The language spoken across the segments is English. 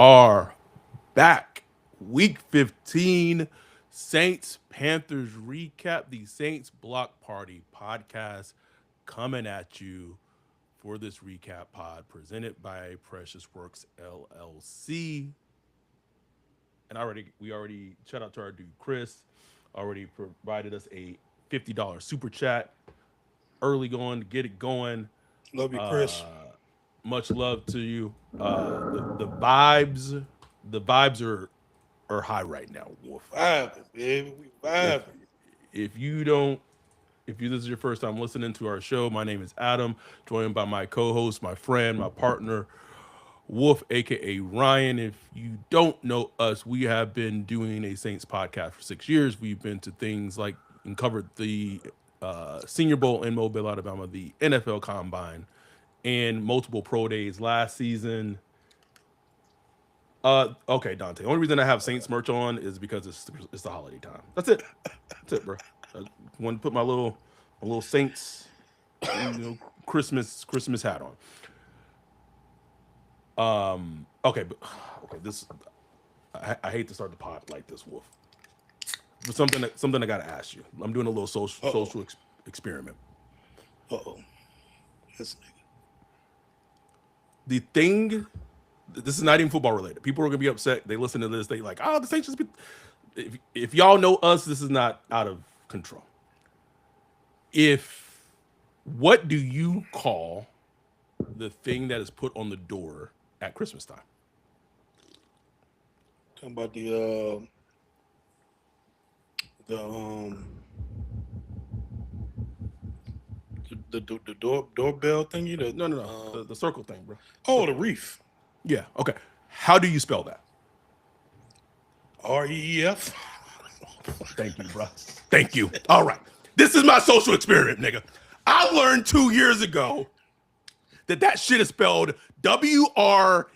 are back. Week 15, Saints Panthers recap. The Saints Block Party podcast coming at you for this recap pod presented by Precious Works LLC. And we already shout out to our dude Chris, already provided us a $50 super chat early going to get it going. Love you, Chris. Much love to you. The vibes are high right now, Wolf. Vibing, baby. We If vibing. if you don't if you this is your first time listening to our show, my name is Adam, joined by my co-host, my friend, my partner, Wolf, aka Ryan. If you don't know us, we have been doing a Saints podcast for 6 years. We've been to things like and covered the Senior Bowl in Mobile, Alabama, the NFL Combine, and multiple pro days last season. Okay, Dante. The only reason I have Saints merch on is because it's the holiday time. That's it. That's it, bro. I want to put my little Saints, Christmas hat on. Okay. This I hate to start the pod like this, Wolf. But something I gotta ask you. I'm doing a little social experiment. Uh-oh. This nigga. The thing, this is not even football related. People are gonna be upset. They listen to this. They like, oh, the Saints just be. If y'all know us, this is not out of control. What do you call the thing that is put on the door at Christmas time? Talking about the doorbell thingy. No. The circle thing, bro. Oh, the reef. Yeah. Okay. How do you spell that? REEF. Thank you, bro. Thank you. All right. This is my social experiment, nigga. I learned 2 years ago that shit is spelled WREATH.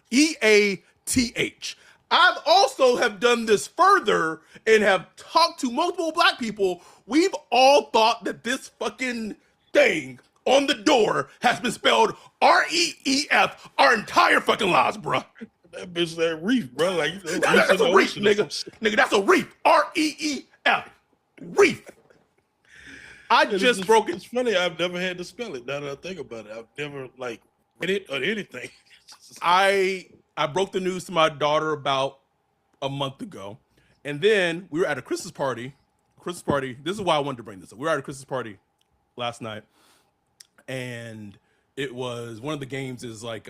I've also have done this further and have talked to multiple black people. We've all thought that this fucking thing on the door has been spelled REEF our entire fucking lives, bro. That bitch that reef, bro. Like That's a reef, nigga. Nigga, that's a reef. REEF. Reef. I just broke it. It's funny. I've never had to spell it. Now that I think about it, I've never read it or anything. I broke the news to my daughter about a month ago, and then we were at a Christmas party. This is why I wanted to bring this up. We were at a Christmas party last night, and it was one of the games is like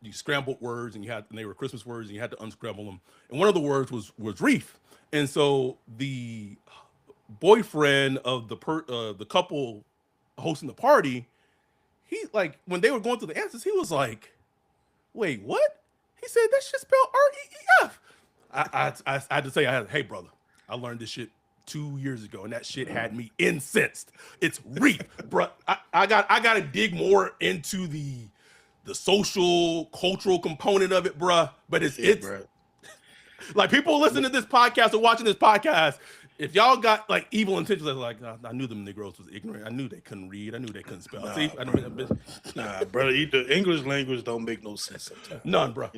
you scrambled words, and they were Christmas words, and you had to unscramble them. And one of the words was reef, and so the boyfriend of the couple hosting the party, he like when they were going through the answers, he was like, "Wait, what?" He said that shit spelled REEF. I had to say, hey brother, I learned this shit 2 years ago, and that shit had me incensed. It's reef, bro. I got to dig more into the social cultural component of it, bro. But it's bro. Like people listening to this podcast or watching this podcast. If y'all got like evil intentions, like I knew them Negroes was ignorant. I knew they couldn't read. I knew they couldn't spell. Nah, brother. The English language don't make no sense sometimes. None, bro.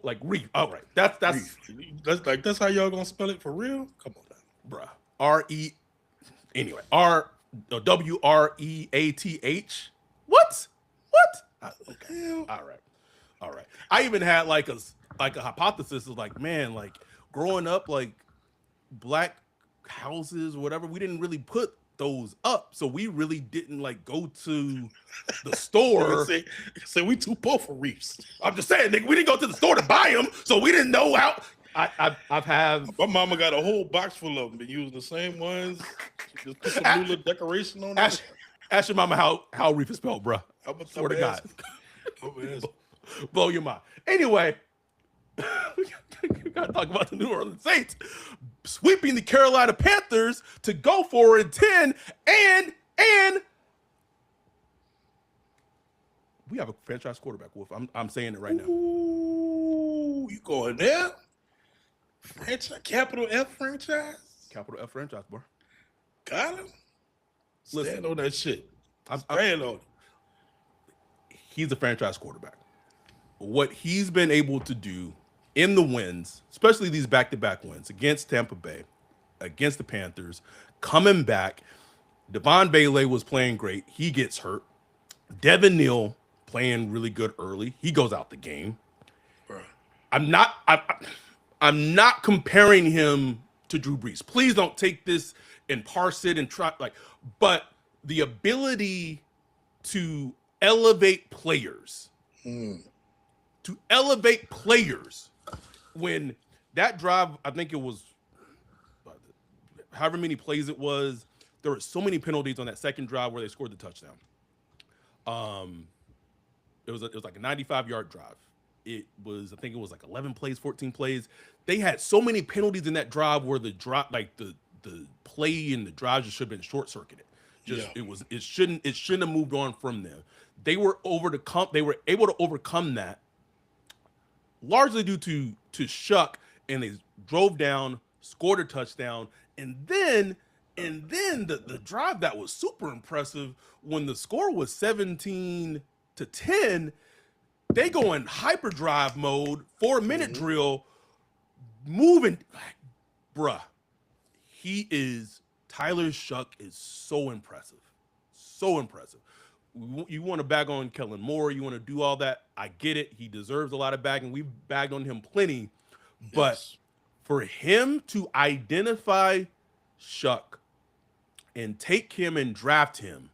Like reef. All right, that's that's how y'all gonna spell it for real? Come on, now. bro. Anyway, WREATH. What? Okay. All right. I even had like a hypothesis of like, man, like growing up, like black houses or whatever, we didn't really put those up, so we really didn't like go to the store. say we too poor for reefs. I'm just saying, nigga, we didn't go to the store to buy them, so we didn't know how. I've had my mama got a whole box full of them, been using the same ones. Just put some new little decoration on it. Ask your mama how reef is spelled, bro. Swear to God. Blow your mind. Anyway, we gotta talk about the New Orleans Saints sweeping the Carolina Panthers to go 4-10, and we have a franchise quarterback, Wolf. I'm saying it right now. Ooh, you going there? Franchise, capital F franchise? Capital F franchise, bro. Got him? Stand on that shit. I'm Stand on it. He's a franchise quarterback. what he's been able to do in the wins, especially these back-to-back wins against Tampa Bay, against the Panthers, coming back. Devon Bailey was playing great. He gets hurt. Devin Neal playing really good early. He goes out the game. bro. I'm not. I'm not comparing him to Drew Brees. Please don't take this and parse it and try like. But the ability to elevate players, to elevate players, when that drive, I think it was however many plays it was. There were so many penalties on that second drive where they scored the touchdown. It was like a 95-yard drive. It was, I think it was like 11 plays, 14 plays. They had so many penalties in that drive where the drop, like the play and the drive just should have been short circuited. Just it shouldn't have moved on from them. They were able to overcome that largely due to Shough, and they drove down, scored a touchdown, and then the drive that was super impressive when the score was 17-10, they go in hyperdrive mode, 4-minute drill, moving. Like, bruh, Tyler Shough is so impressive. So impressive. You want to bag on Kellen Moore, you want to do all that. I get it. He deserves a lot of bagging. We've bagged on him plenty. But for him to identify Shough and take him and draft him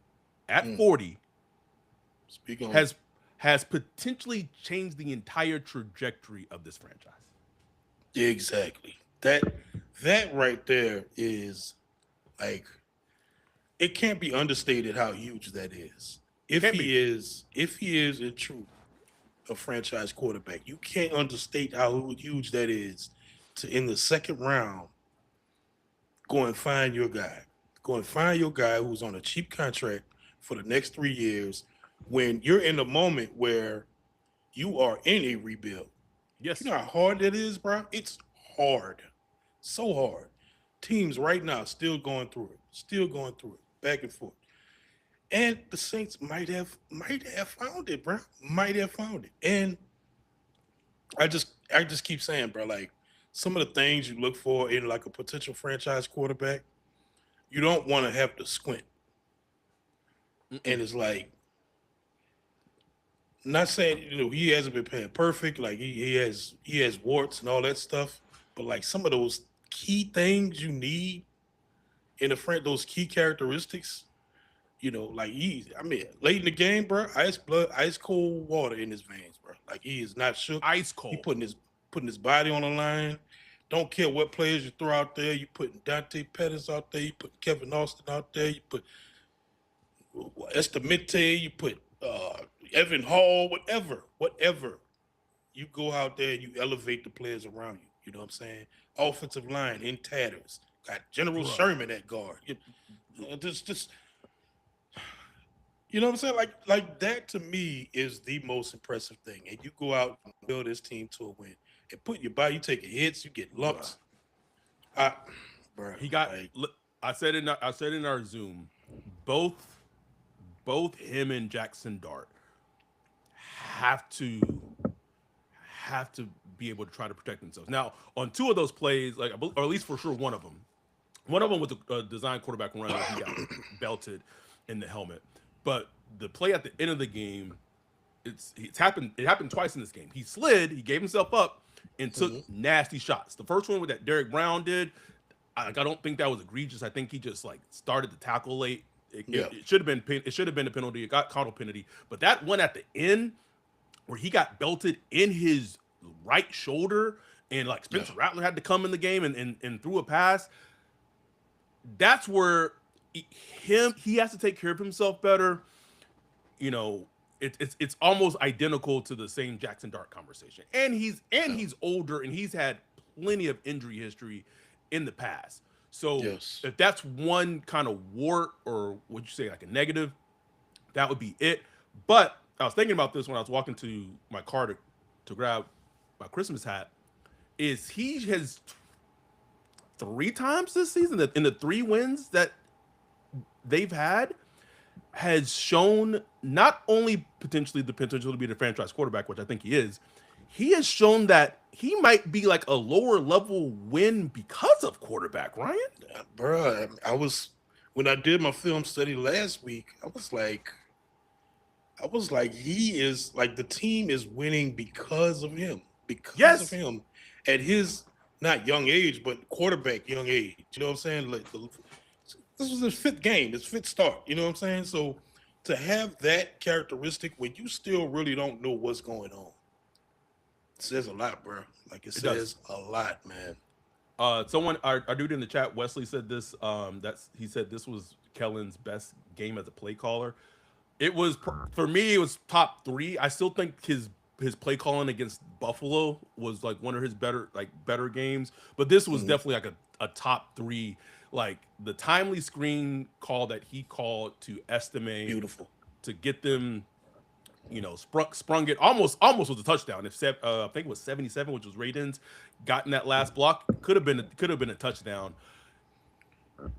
at 40 has potentially changed the entire trajectory of this franchise. Exactly. That right there is like, it can't be understated how huge that is. If he is in truth a franchise quarterback, you can't understate how huge that is to, in the second round, go and find your guy. Go and find your guy who's on a cheap contract for the next 3 years when you're in a moment where you are in a rebuild. Yes. You know how hard that is, bro? It's hard. So hard. Teams right now still going through it, back and forth. And the Saints might have found it, bro. Might have found it. And I just keep saying, bro, like, some of the things you look for in like a potential franchise quarterback, you don't want to have to squint. And it's like, not saying, he hasn't been playing perfect, like he has warts and all that stuff, but like some of those key things you need in a friend, those key characteristics, like late in the game, bro, ice cold water in his veins, bro. Like, he is not shook. Ice cold. He putting his body on the line. Don't care what players you throw out there. You putting Dante Pettis out there. You put Kevin Austin out there. You put Estamete. You put Evan Hall. Whatever. You go out there and you elevate the players around you. You know what I'm saying? Offensive line in tatters. Got General Sherman at guard. Just you know what I'm saying? Like that to me is the most impressive thing. And you go out and build this team to a win. And put your body, you take hits, you get lumps. He got. I said in our Zoom, both him and Jackson Dart have to be able to try to protect themselves. Now, on 2 of those plays, or at least for sure one of them was a design quarterback run where he got belted in the helmet. But the play at the end of the game, it's happened. It happened twice in this game. He slid, he gave himself up, and took nasty shots. The first one with that Derek Brown did, I don't think that was egregious. I think he just like started the tackle late. It should have been a penalty. It got caught a penalty. But that one at the end where he got belted in his right shoulder and like Spencer Rattler had to come in the game and threw a pass. That's where he has to take care of himself better. It's almost identical to the same Jackson Dart conversation. And he's older and he's had plenty of injury history in the past. So if that's one kind of wart, or would you say like a negative, that would be it. But I was thinking about this when I was walking to my car to grab my Christmas hat, is he has 3 times this season in the 3 wins that they've had, has shown not only potentially the potential to be the franchise quarterback, which I think he is, he has shown that he might be like a lower level win because of quarterback, Ryan. Bro, when I did my film study last week, I was like, he is like the team is winning because of him, Yes. at his not young age, but quarterback young age. You know what I'm saying? This was his fifth game, his fifth start. You know what I'm saying? So to have that characteristic when you still really don't know what's going on, it says a lot, bro. Like it It does. says a lot, man. Someone, our dude in the chat, Wesley said this. He said this was Kellen's best game as a play caller. It was for me. It was top three. I still think his play calling against Buffalo was like one of his better games. But this was Mhm. definitely like a top three. Like the timely screen call that he called to estimate Beautiful. to get them, sprung it almost was a touchdown. I think it was 77, which was Raiden's, gotten that last block, could have been a touchdown.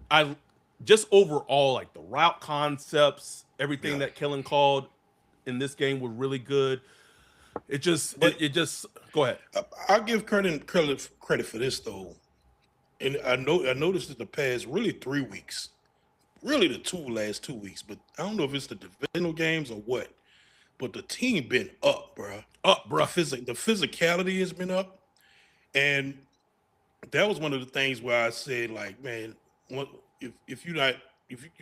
I just overall like the route concepts, everything Yeah. that Kellen called in this game were really good. It just But it just go ahead. I'll give credit for this though. And I noticed in the past really 3 weeks, really the last 2 weeks, but I don't know if it's the divisional games or what. But the team been up, bro. Up, The bruh. physicality has been up, and that was one of the things where I said, like, man, what if you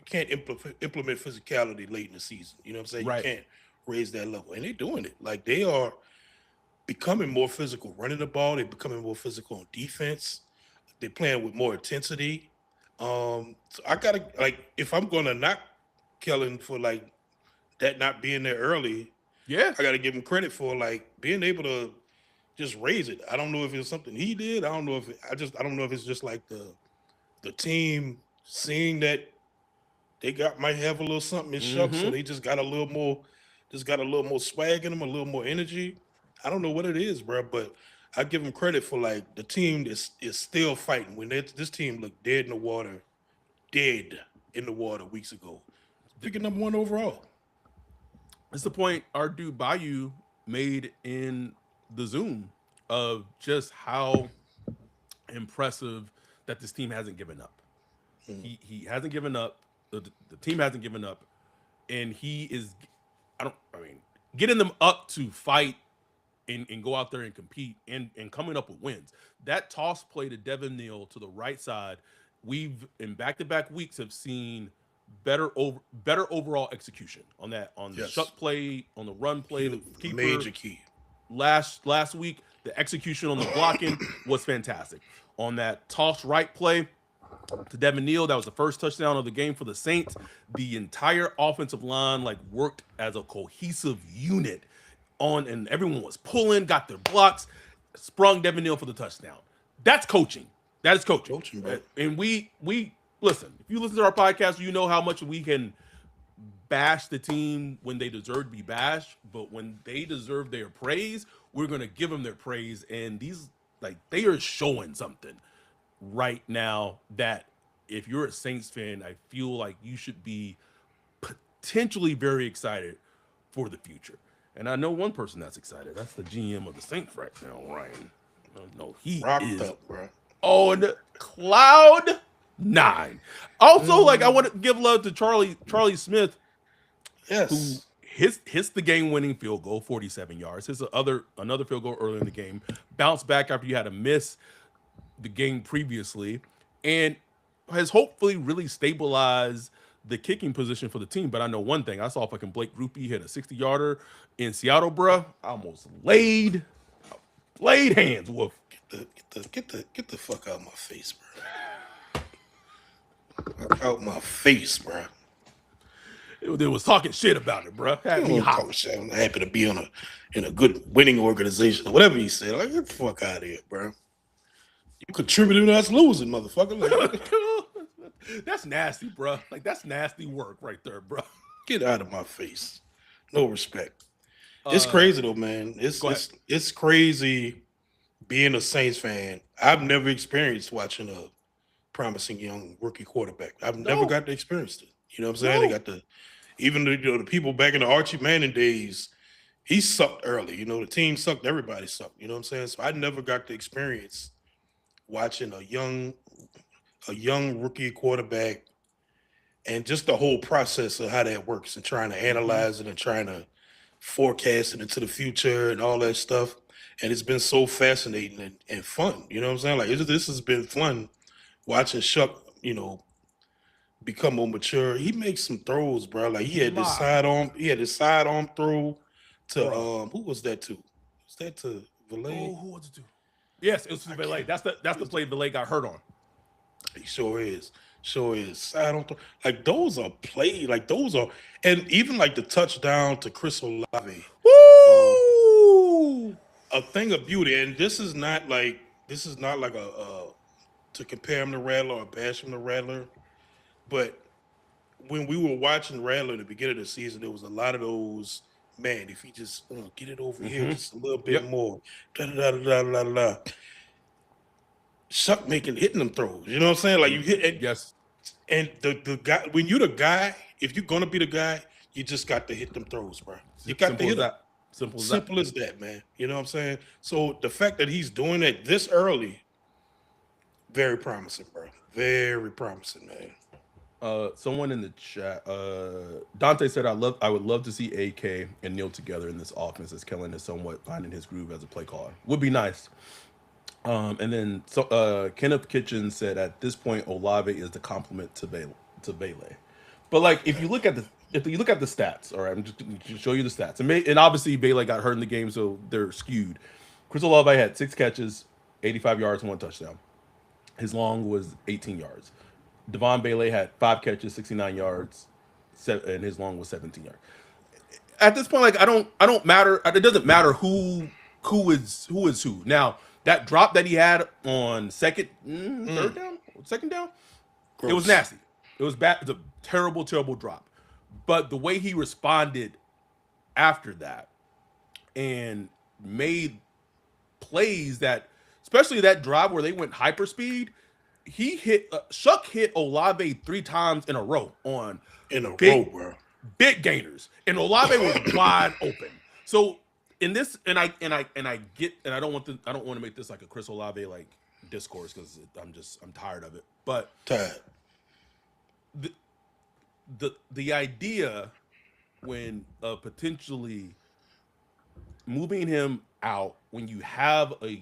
can't implement physicality late in the season, you know what I'm saying? You Right. can't raise that level, and they're doing it. Like they are becoming more physical running the ball. They're becoming more physical on defense. They're playing with more intensity. So I gotta like if I'm gonna knock Kellen for like that not being there early, Yeah. I gotta give him credit for like being able to just raise it. I don't know if it's something he did. I don't know if it's just like the team seeing that might have a little something in Shough, so Mm-hmm. they just got a little more swag in them, a little more energy. I don't know what it is, bro, but I give them credit for like the team is still fighting when this team looked dead in the water weeks ago. Picking number one overall. It's the point our dude Bayou made in the Zoom of just how impressive that this team hasn't given up. Mm. He hasn't given up. The team hasn't given up, and he is. I mean, getting them up to fight and go out there and compete and coming up with wins. That toss play to Devin Neal to the right side, we've in back-to-back weeks have seen better overall execution on the Yes, shuck play, on the run play, the keeper major key. last week. The execution on the blocking was fantastic. On that toss right play to Devin Neal, that was the first touchdown of the game for the Saints. The entire offensive line like worked as a cohesive unit and everyone was pulling, got their blocks, sprung Devin Neal for the touchdown. That's coaching. That is coaching. Coaching, bro. And we listen. If you listen to our podcast, you know how much we can bash the team when they deserve to be bashed, but when they deserve their praise, we're gonna give them their praise. And these like they are showing something right now that if you're a Saints fan, I feel like you should be potentially very excited for the future. And I know one person that's excited. That's the GM of the Saints right now, Ryan. No, he Rocked is up, bro. on cloud nine. Also, like I Mm, want to give love to Charlie Smith, who yes. hits the game-winning field goal, 47 yards. His another field goal early in the game. Bounced back after you had to miss the game previously, and has hopefully really stabilized the kicking position for the team. But I know one thing: I saw fucking Blake Grupe hit a 60-yarder in Seattle, bruh. I almost laid hands, Wolf. Get the fuck out of my face, bro. Out my face, bro. They was talking shit about it, bruh. You Had don't me want to hot. talk shit. I'm happy to be in a good winning organization or whatever he said. Like, get the fuck out of here, bro. You contributed to us losing, motherfucker. Like, That's nasty, bruh. Like that's nasty work right there, bruh. get out of my face. No respect. It's Uh, crazy though, man. It's Go ahead. it's it's crazy being a Saints fan. I've never experienced watching a promising young rookie quarterback. I've never No, got to experience it. You know what I'm saying? They no. got to Even the people back in the Archie Manning days, he sucked early. The team sucked. Everybody sucked. You know what I'm saying? So I never got the experience watching a young rookie quarterback and just the whole process of how that works and trying to analyze it and trying to forecast it into the future and all that stuff. And it's been so fascinating and fun. You know what I'm saying? Like this has been fun watching Shuck, become more mature. He makes some throws, bro. Like he had this sidearm throw to who was that to? Was that to Valet? Oh, who was it to? Yes, it was to Valet. That's the play Valet got hurt on. He sure is. Sure is. Sidearm throw. Like those are played. Like those are, and even like the touchdown to Chris Olave. Woo! A thing of beauty. And this is not like a to compare him to Rattler or bash him to Rattler. But when we were watching Rattler at the beginning of the season, there was a lot of those, man, if he just get it over here just a little bit more. Da, da, da, da, da, da, da. Shuck hitting them throws. You know what I'm saying? Like you hit it. Yes. And the guy, when you're the guy, if you're gonna be the guy, you just got to hit them throws, bro. You got to hit them. Simple as that, man. You know what I'm saying? So the fact that he's doing it this early, very promising, bro. Very promising, man. Someone in the chat, Dante said, I would love to see AK and Neil together in this offense as Kellen is somewhat finding his groove as a play caller. Would be nice. And then Kenneth Kitchen said, at this point, Olave is the complement to Bailey. But like, if you look at the stats, all right, I'm just going to show you the stats. And obviously, Bailey got hurt in the game, so they're skewed. Chris Olave had 6 catches, 85 yards, 1 touchdown. His long was 18 yards. Devon Bailey had 5 catches, 69 yards, and his long was 17 yards. At this point, like I don't matter. It doesn't matter who is who. Now that drop that he had on second down, gross. It was nasty. It was bad. It's a terrible drop. But the way he responded after that and made plays that, especially that drive where they went hyperspeed. Shuck hit Olave 3 times in a row on bro. Big gainers, and Olave was wide open. So in this, and I don't want to make this like a Chris Olave like discourse because I'm tired of it. But the idea when potentially moving him out when you have a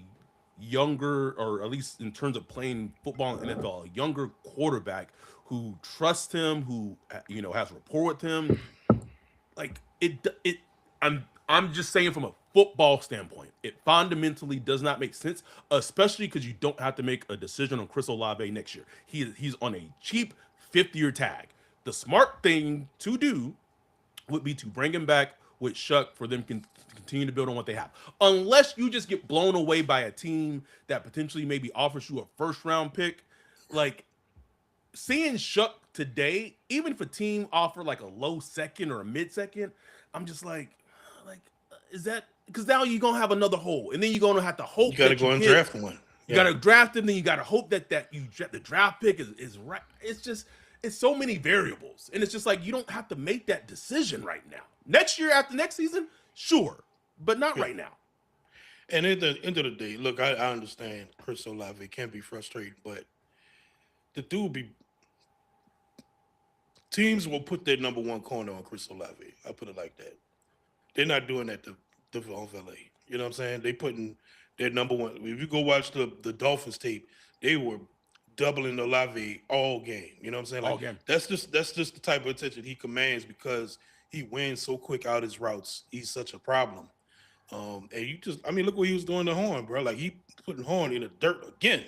younger, or at least in terms of playing football in the NFL, a younger quarterback who trusts him, who has rapport with him, like I'm just saying from a football standpoint, it fundamentally does not make sense, especially because you don't have to make a decision on Chris Olave next year. He's on a cheap 5th-year tag. The smart thing to do would be to bring him back with Shuck for them to continue to build on what they have. Unless you just get blown away by a team that potentially maybe offers you a 1st-round pick. Like, seeing Shuck today, even if a team offer like a low 2nd or a mid-2nd, I'm just like, is that, because now you're going to have another hole. And then you're going to have to hope you got to go and draft one. You got to draft him, then you got to hope that the draft pick is right. It's so many variables. And it's just like, you don't have to make that decision right now. Next year, after next season, sure, but not right now. And at the end of the day, look, I understand Chris Olave can be frustrating, but the dude teams will put their number 1 corner on Chris Olave. I'll put it like that. They're not doing that to Devon Valet. You know what I'm saying? They putting their number 1. If you go watch the Dolphins tape, they were doubling Olave all game. You know what I'm saying? Like, all game. That's just the type of attention he commands because he wins so quick out his routes. He's such a problem. And look what he was doing to Horn, bro. Like, he putting Horn in the dirt again.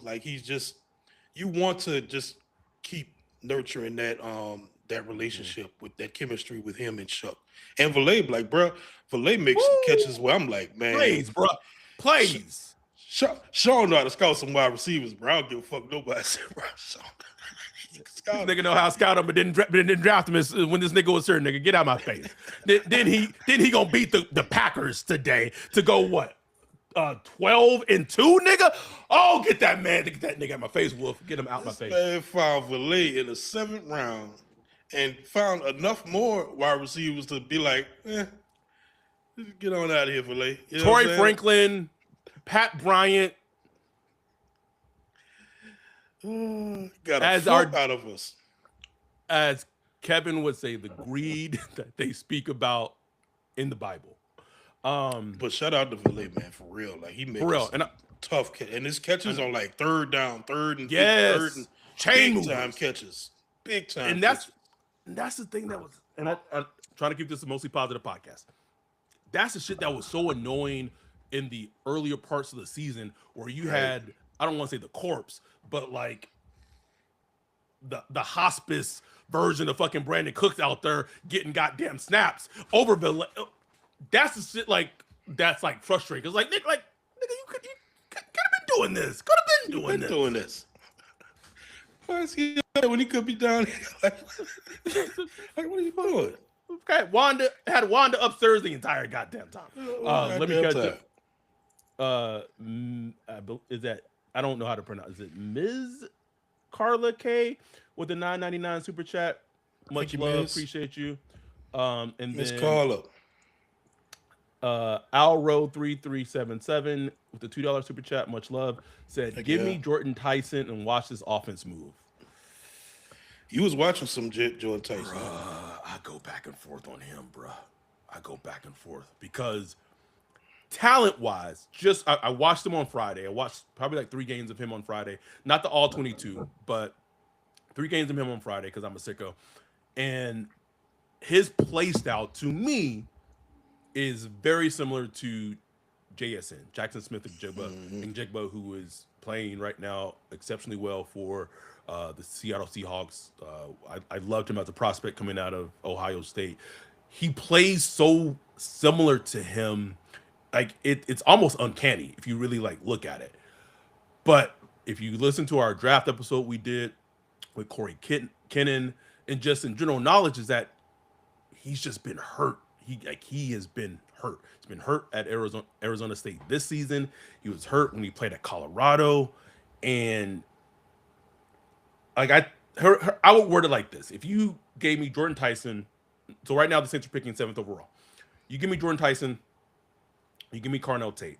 Like you want to just keep nurturing that relationship with that chemistry with him and Shuck. And Valet, like, bro, Valet makes some catches where I'm like, man. Plays, bro. Plays. Sean know how to scout some wide receivers, bro. I don't give a fuck nobody said, bro. This nigga know how to scout him, but didn't draft him when this nigga was here, nigga. Get out of my face. then he gonna beat the Packers today to go what? 12-2, nigga. Oh, get that nigga out my face, Wolf. Get him out my face. Man found Valet in the 7th round and found enough more wide receivers to be like, get on out of here, Filet. You know what I'm Torrey saying? Franklin, Pat Bryant, Got a as fluke out of us. as Kevin would say, the greed that they speak about in the Bible. But shout out to Filet, man, for real. Like he For making real. some tough and his catches on like third down, third and third and chain big movers. time catches, big time. And that's the thing that was, and I trying to keep this a mostly positive podcast. That's the shit that was so annoying in the earlier parts of the season where you had, I don't want to say the corpse, but like the hospice version of fucking Brandon Cooks out there getting goddamn snaps over that's the shit that's like frustrating. Cause like nigga, you could have been doing this. Could have been doing this. Why is he when he could be down here? Like what are you doing? Okay, Wanda upstairs the entire goddamn time. Let me catch up. Is that, I don't know how to pronounce. Is it Ms. Carla K with the $9.99 super chat? Much love, appreciate you. And Ms. then Carla. Alro3377 with the $2 super chat, much love, said, "Give me Jordan Tyson and watch this offense move." You was watching some Jordan Tyson. I go back and forth on him, bruh. I go back and forth because talent-wise, I watched him on Friday. I watched probably like 3 games of him on Friday. Not the all 22, but 3 games of him on Friday because I'm a sicko. And his play style, to me, is very similar to JSN, Jackson Smith and Jigba, who is playing right now exceptionally well for the Seattle Seahawks. I loved him as a prospect coming out of Ohio State. He plays so similar to him, like it's almost uncanny if you really like look at it. But if you listen to our draft episode we did with Corey Kennan, and just in general knowledge, is that he's just been hurt. He has been hurt. He's been hurt at Arizona State this season. He was hurt when he played at Colorado, and like I would word it like this: if you gave me Jordan Tyson, so right now the Saints are picking 7th overall. You give me Jordan Tyson, you give me Carnell Tate.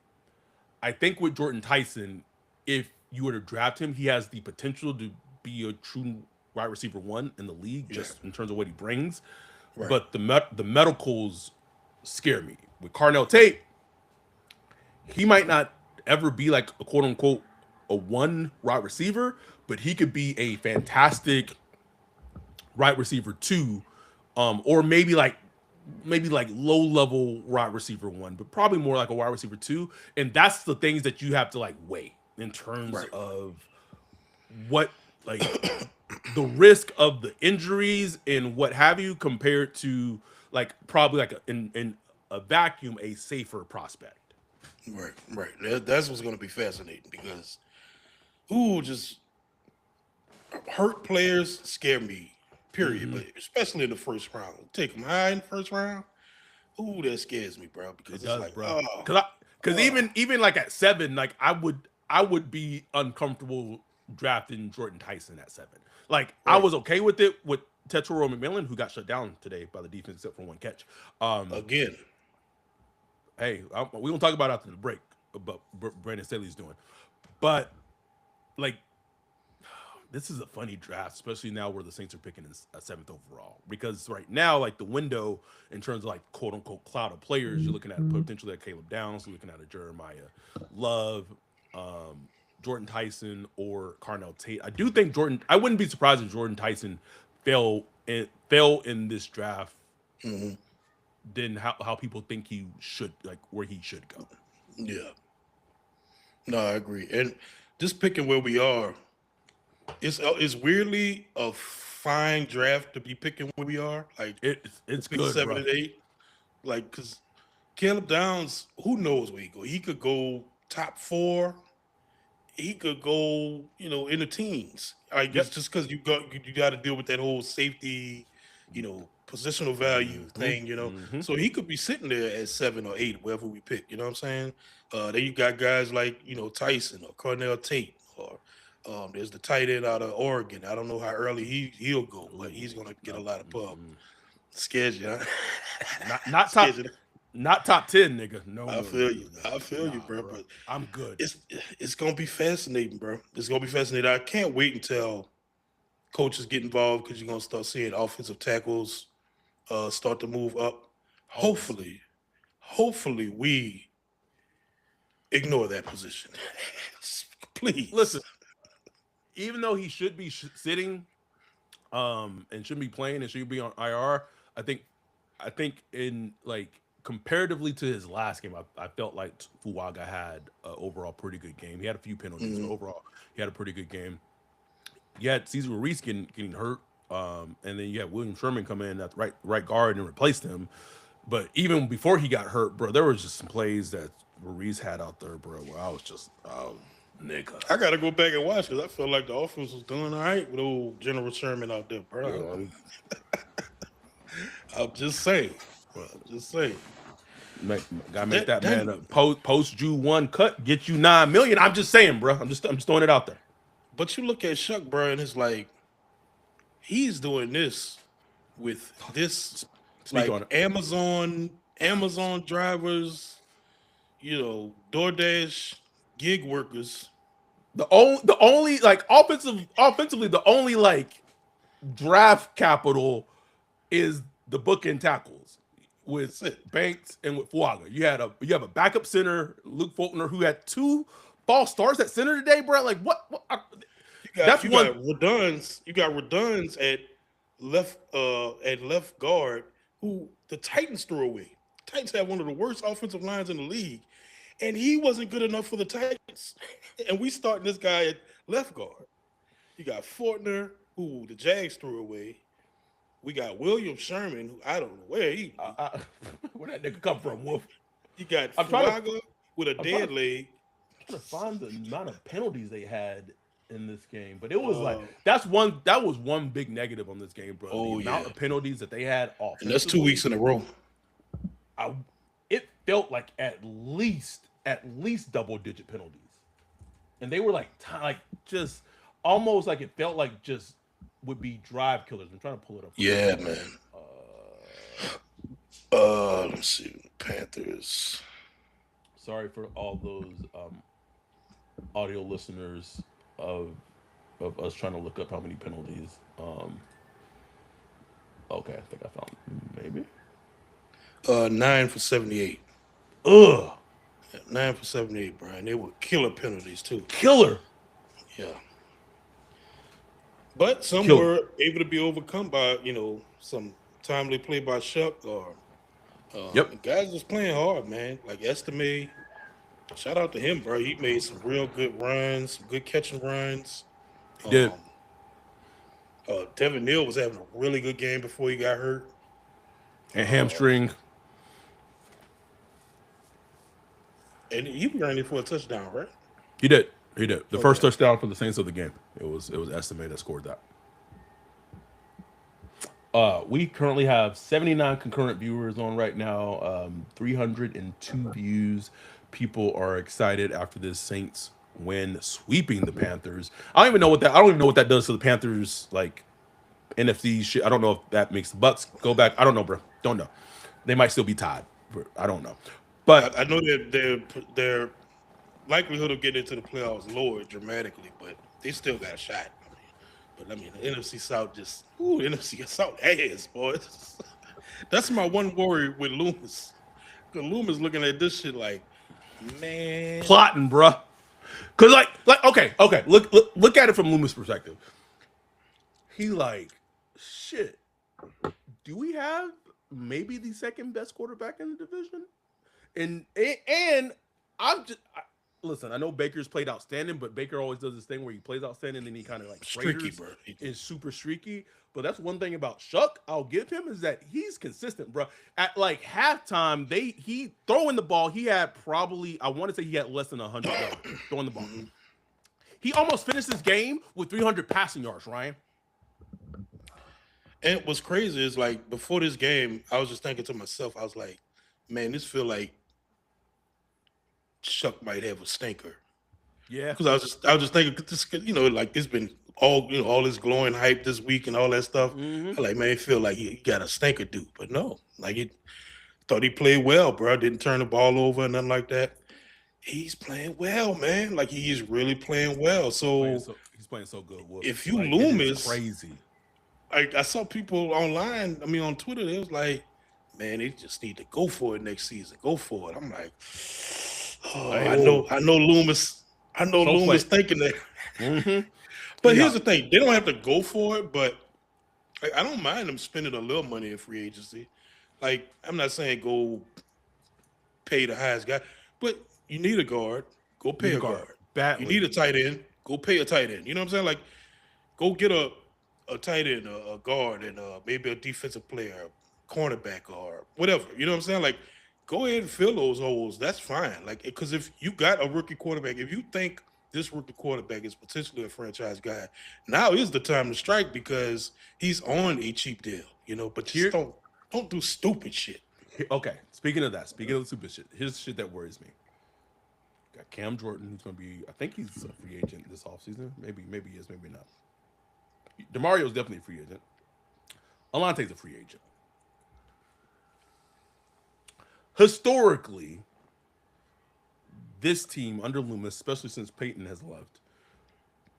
I think with Jordan Tyson, if you were to draft him, he has the potential to be a true wide receiver 1 in the league, just in terms of what he brings. Right. But the medicals scare me. With Carnell Tate, he might not ever be like a quote unquote a 1 wide receiver, but he could be a fantastic wide receiver 2, or maybe like low level wide receiver 1, but probably more like a wide receiver 2. And that's the things that you have to like weigh in terms of what like the risk of the injuries and what have you, compared to like probably like in a vacuum a safer prospect. Right. That's what's going to be fascinating because just hurt players scare me. Period. But especially in the first round, take them high in the first round. That scares me, bro. Because it's like, bro. Because even like at 7, like I would be uncomfortable drafting Jordan Tyson at 7. Like I was okay with it with Tetsuo McMillan, who got shut down today by the defense except for 1 catch. Again. Hey, we gonna talk about after the break about Brandon Staley's doing, but like this is a funny draft, especially now where the Saints are picking a 7th overall, because right now like the window in terms of like quote unquote cloud of players, you're looking at potentially at Caleb Downs, you're looking at a Jeremiah Love, Jordan Tyson, or Carnell Tate. I do think I wouldn't be surprised if Jordan Tyson fell in this draft. Than how people think he should, like where he should go. Yeah. No, I agree. And just picking where we are, it's weirdly a fine draft to be picking where we are. Like it's good, 7 bro. and 8. Like because Caleb Downs, who knows where he go? He could go top 4. He could go, in the teens. I guess just because you got to deal with that whole safety, positional value thing, So he could be sitting there at 7 or 8, wherever we pick. You know what I'm saying? Then you got guys like Tyson or Carnell Tate or There's the tight end out of Oregon. I don't know how early he'll go, but he's gonna get a lot of pub. Scares you, huh? Not top, not top 10, nigga. No, I feel you. I feel you, bro. But I'm good. It's gonna be fascinating, bro. It's gonna be fascinating. I can't wait until coaches get involved because you're gonna start seeing offensive tackles start to move up. Hopefully we ignore that position. Please. Listen, even though he should be sitting and shouldn't be playing and should be on IR, I think in like comparatively to his last game, I felt like Fuaga had an overall pretty good game. He had a few penalties, but overall he had a pretty good game. You had Cesar Ruiz getting hurt, and then you had William Sherman come in at the right guard and replaced him. But even before he got hurt, bro, there was just some plays that Ruiz had out there, bro, where I was just, nigga. I gotta go back and watch because I feel like the offense was doing all right with old General Sherman out there, bro. I'm just saying. Gotta make that man up. Post Jew 1 cut, get you $9 million. I'm just saying, bro. I'm just throwing it out there. But you look at Shough, bro, and it's like he's doing this with this like Amazon drivers, DoorDash gig workers. The only like offensively, the only like draft capital is the bookend tackles with Banks and with Fuaga. You have a backup center, Luke Fultner, who had 2 false starts at center today, bro. Like what you got Reduns. You got Reduns at left guard, who the Titans threw away. Titans had one of the worst offensive lines in the league, and he wasn't good enough for the Titans. And we starting this guy at left guard. You got Fortner, who the Jags threw away. We got William Sherman, who I don't know where where that nigga come from, Wolf. You got Fuaga with a dead leg. I'm trying to find the amount of penalties they had in this game, but it was that was one big negative on this game, bro. The amount of penalties that they had off, and that's 2 weeks in a row. It felt like at least double-digit penalties, and they were like just almost like it felt like just would be drive killers. I'm trying to pull it up. Yeah, man. Let's see, Panthers. Sorry for all those audio listeners of us trying to look up how many penalties. Okay, I think I found maybe 9 for 78. Ugh. Yeah, 9 for 78, Brian. They were killer penalties too. Killer. Yeah. But some were able to be overcome by, some timely play by Shough or guys was playing hard, man. Like Estime. Shout out to him, bro. He made some real good runs, some good catching runs. He did. Devin Neal was having a really good game before he got hurt. And hamstring. And he ran it for a touchdown, right? He did. The first touchdown for the Saints of the game. It was Estime that scored that. We currently have 79 concurrent viewers on right now. 302 views. People are excited after this Saints win, sweeping the Panthers. I don't even know what that does to the Panthers, like NFC shit. I don't know if that makes the Bucks go back. I don't know, bro. Don't know. They might still be tied. I don't know. But I know that their likelihood of getting into the playoffs lowered dramatically, but they still got a shot. But the NFC South NFC South ass, boys. That's my one worry with Loomis. Because Loomis looking at this shit like, man, plotting, bruh. Cause okay. Look at it from Loomis' perspective. He like, shit. Do we have maybe the second best quarterback in the division? And listen, I know Baker's played outstanding, but Baker always does this thing where he plays outstanding and he kind of like streaky, bro. Is super streaky. But that's one thing about Shough I'll give him is that he's consistent, bro. At like halftime, he throwing the ball. He had probably, I want to say he had less than 100 yards throwing the ball. He almost finished this game with 300 passing yards, Ryan. And what's crazy is like before this game, I was just thinking to myself, I was like, man, this feel like Shough might have a stinker. Yeah. Because I was just thinking, this, like it's been all this glowing hype this week and all that stuff. I like, man, it feel like he got a stinker dude, but no, like it thought he played well, bro. Didn't turn the ball over and nothing like that. He's playing well, man. Like he is really playing well. So He's playing so good. Wolf. if you Like, it is Loomis, crazy. I saw people online. I mean, on Twitter, they was like, "Man, they just need to go for it next season. Go for it." I'm like, "Oh, I know Loomis. I know So Loomis play. thinking that." Mm-hmm. But here's the thing: they don't have to go for it. But I don't mind them spending a little money in free agency. Like, I'm not saying go pay the highest guy, but you need a guard. Go pay a guard. Badly. You need a tight end. Go pay a tight end. You know what I'm saying? Like, go get a tight end, a guard, and maybe a defensive player, cornerback, or whatever. You know what I'm saying? Like, go ahead and fill those holes. That's fine. Like, because if you got a rookie quarterback, if you think this rookie quarterback is potentially a franchise guy, now is the time to strike because he's on a cheap deal. But just don't do stupid shit. Okay. Speaking of the stupid shit, here's the shit that worries me. Got Cam Jordan, who's going to be, I think he's a free agent this offseason. Maybe he is, maybe not. DeMario's definitely a free agent. Alante's a free agent. Historically, this team under Loomis, especially since Peyton has left,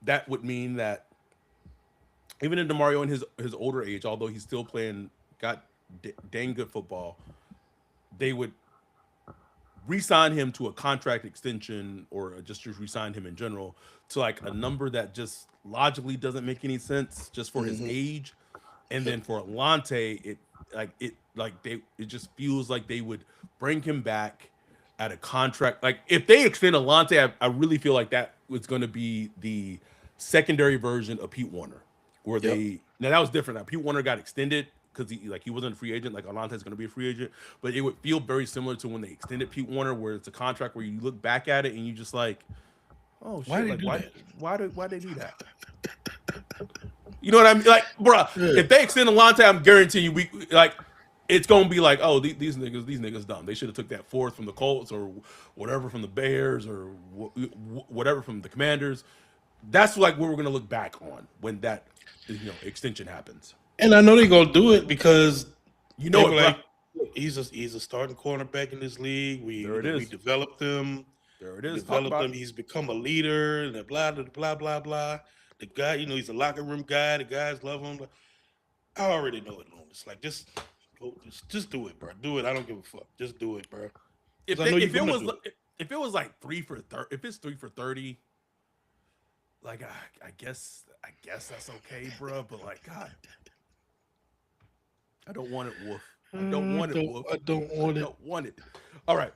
that would mean that even in DeMario in his older age, although he's still got dang good football, they would re-sign him to a contract extension or just re-sign him in general to like a number that just logically doesn't make any sense just for his age. And then for Alante, it just feels like they would bring him back at a contract. Like if they extend Alante, I really feel like that was going to be the secondary version of Pete Warner, where now that was different. Now Pete Warner got extended because he wasn't a free agent. Like Alante's going to be a free agent, but it would feel very similar to when they extended Pete Warner, where it's a contract where you look back at it and you just like, oh shit, why they do that? You know what I mean? Like, bro, if they extend Alante, I'm guaranteeing you, it's gonna be like, oh, these niggas dumb. They should have took that fourth from the Colts or whatever from the Bears or whatever from the Commanders. That's like what we're gonna look back on when that extension happens. And I know they're gonna do it because like he's a starting cornerback in this league. We developed him. There it is. Developed him. He's become a leader and blah blah blah blah blah. The guy, he's a locker room guy. The guys love him. I already know it, Loomis. Like, just do it, bro. Do it. I don't give a fuck. Just do it, bro. If it was like 3 for 30, if it's 3 for 30, like I guess that's okay, bro. But like, God, I don't want it, Wolf. I don't want it, Wolf. I don't want it. All right.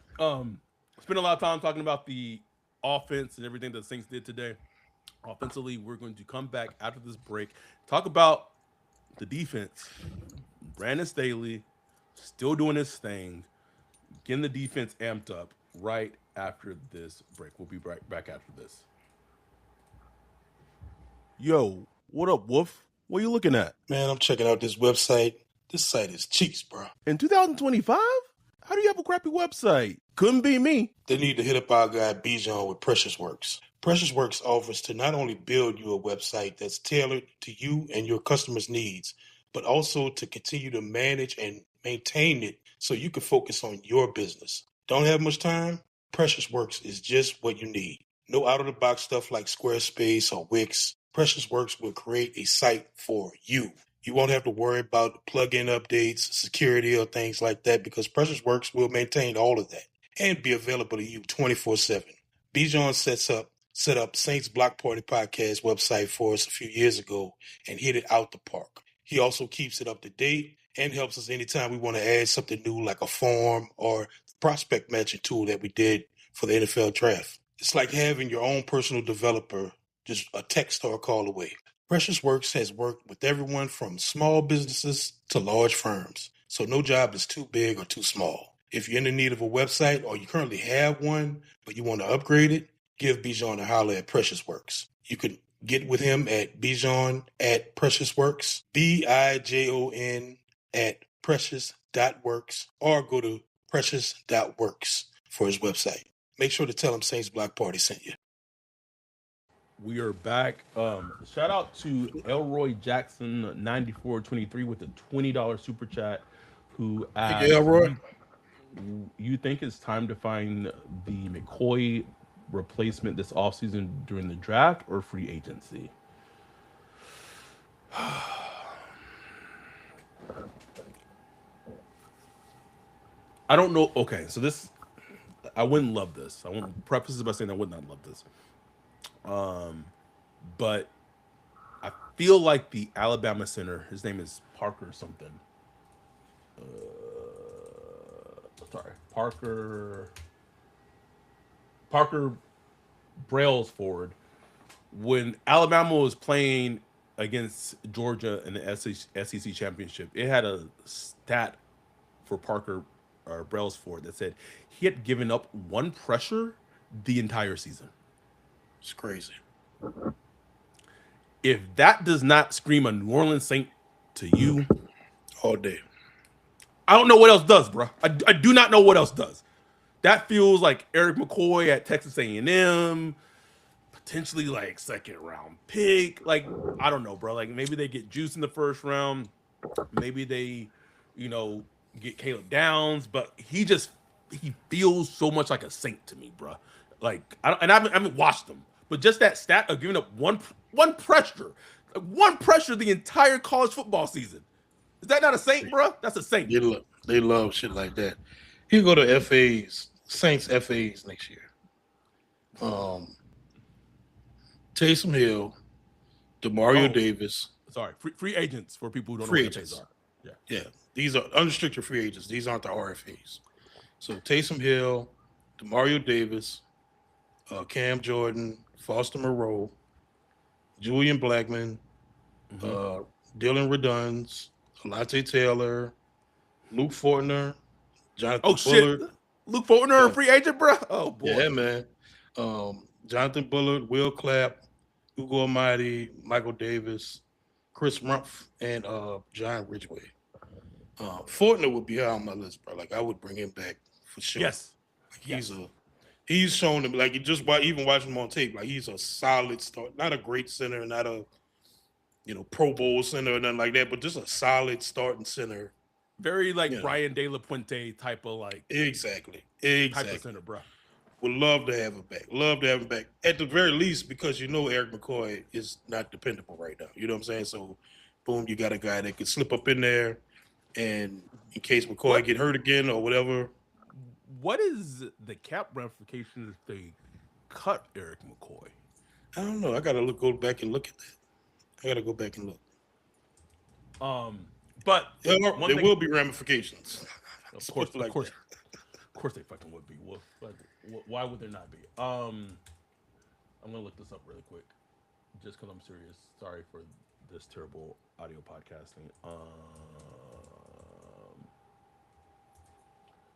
Spent a lot of time talking about the offense and everything that the Saints did today. Offensively, we're going to come back after this break, talk about the defense. Brandon Staley still doing his thing, getting the defense amped up right after this break. We'll be right back after this. Yo, what up, Wolf? What are you looking at? Man, I'm checking out this website. This site is cheeks, bro. In 2025? How do you have a crappy website? Couldn't be me. They need to hit up our guy Bijan with Precious Works. Precious Works offers to not only build you a website that's tailored to you and your customers' needs, but also to continue to manage and maintain it so you can focus on your business. Don't have much time? Precious Works is just what you need. No out-of-the-box stuff like Squarespace or Wix. Precious Works will create a site for you. You won't have to worry about plugin updates, security, or things like that because Precious Works will maintain all of that and be available to you 24/7. Bijan set up Saints Block Party podcast website for us a few years ago and hit it out the park. He also keeps it up to date and helps us anytime we want to add something new like a form or prospect matching tool that we did for the NFL draft. It's like having your own personal developer just a text or a call away. Precious Works has worked with everyone from small businesses to large firms, so no job is too big or too small. If you're in need of a website or you currently have one, but you want to upgrade it, give Bijan a holler at Precious Works. You can get with him at Bijan at Precious Works, BIJON at precious.works, or go to precious.works for his website. Make sure to tell him Saints Block Party sent you. We are back. Shout out to Elroy Jackson 9423 with a $20 super chat, who Thank you, asks, Elroy. you think it's time to find the McCoy replacement this offseason during the draft or free agency? I don't know. Okay, so this, I wouldn't love this. I won't preface this by saying I would not love this. But I feel like the Alabama center, his name is Parker something. Sorry, Parker Brailsford. When Alabama was playing against Georgia in the SEC championship, it had a stat for Parker Brailsford that said he had given up one pressure the entire season. It's crazy. If that does not scream a New Orleans Saint to you, All day. I don't know what else does, bro. I do not know what else does. That feels like Eric McCoy at Texas A&M, potentially like second round pick. Like, I don't know, bro. Like, maybe they get Juice in the first round. Maybe they, you know, get Caleb Downs. But he feels so much like a Saint to me, bro. Like, I haven't watched him, but just that stat of giving up one pressure the entire college football season. Is that not a Saint, bro? That's a Saint. They love shit like that. He'll go to FAs, Saints FAs next year. Taysom Hill, Demario Oh, Davis. sorry, free agents for people who don't know Free what FAs agents. are. Yeah. Yeah, these are unrestricted free agents. These aren't the RFAs. So Taysom Hill, Demario Davis, Cam Jordan, Foster Moreau, Julian Blackman, Mm-hmm. uh, Dylan Reduns, Alante Taylor, Luke Fortner, Oh Jonathan shit, Bullard. Luke Fortner, a Yeah, free agent, bro. Oh yeah, boy. man. Jonathan Bullard, Will Clapp, Hugo Almighty, Michael Davis, Chris Rumpf, and John Ridgeway. Fortner would be high on my list, bro. Like I would bring him back for sure. Yes. Like Yes. he's shown him like you just by even watching him on tape, like he's a solid start, not a great center, not a Pro Bowl center or nothing like that, but just a solid starting center. Very You like know, Brian De La Puente exactly, type of exactly. center, bro. Would love to have him back. Love to have him back at the very least because Eric McCoy is not dependable right now. You know what I'm saying? So, boom, you got a guy that could slip up in there, and in case McCoy What get hurt again or whatever. what is the cap ramifications if they cut Eric McCoy? I don't know. I gotta go back and look at that. I gotta go back and look. But one There thing, will be ramifications. of Let's course, put it like that. of course, they fucking would be. Well, like, why would there not be? I'm gonna look this up really quick, just because I'm serious. Sorry for this terrible audio podcasting.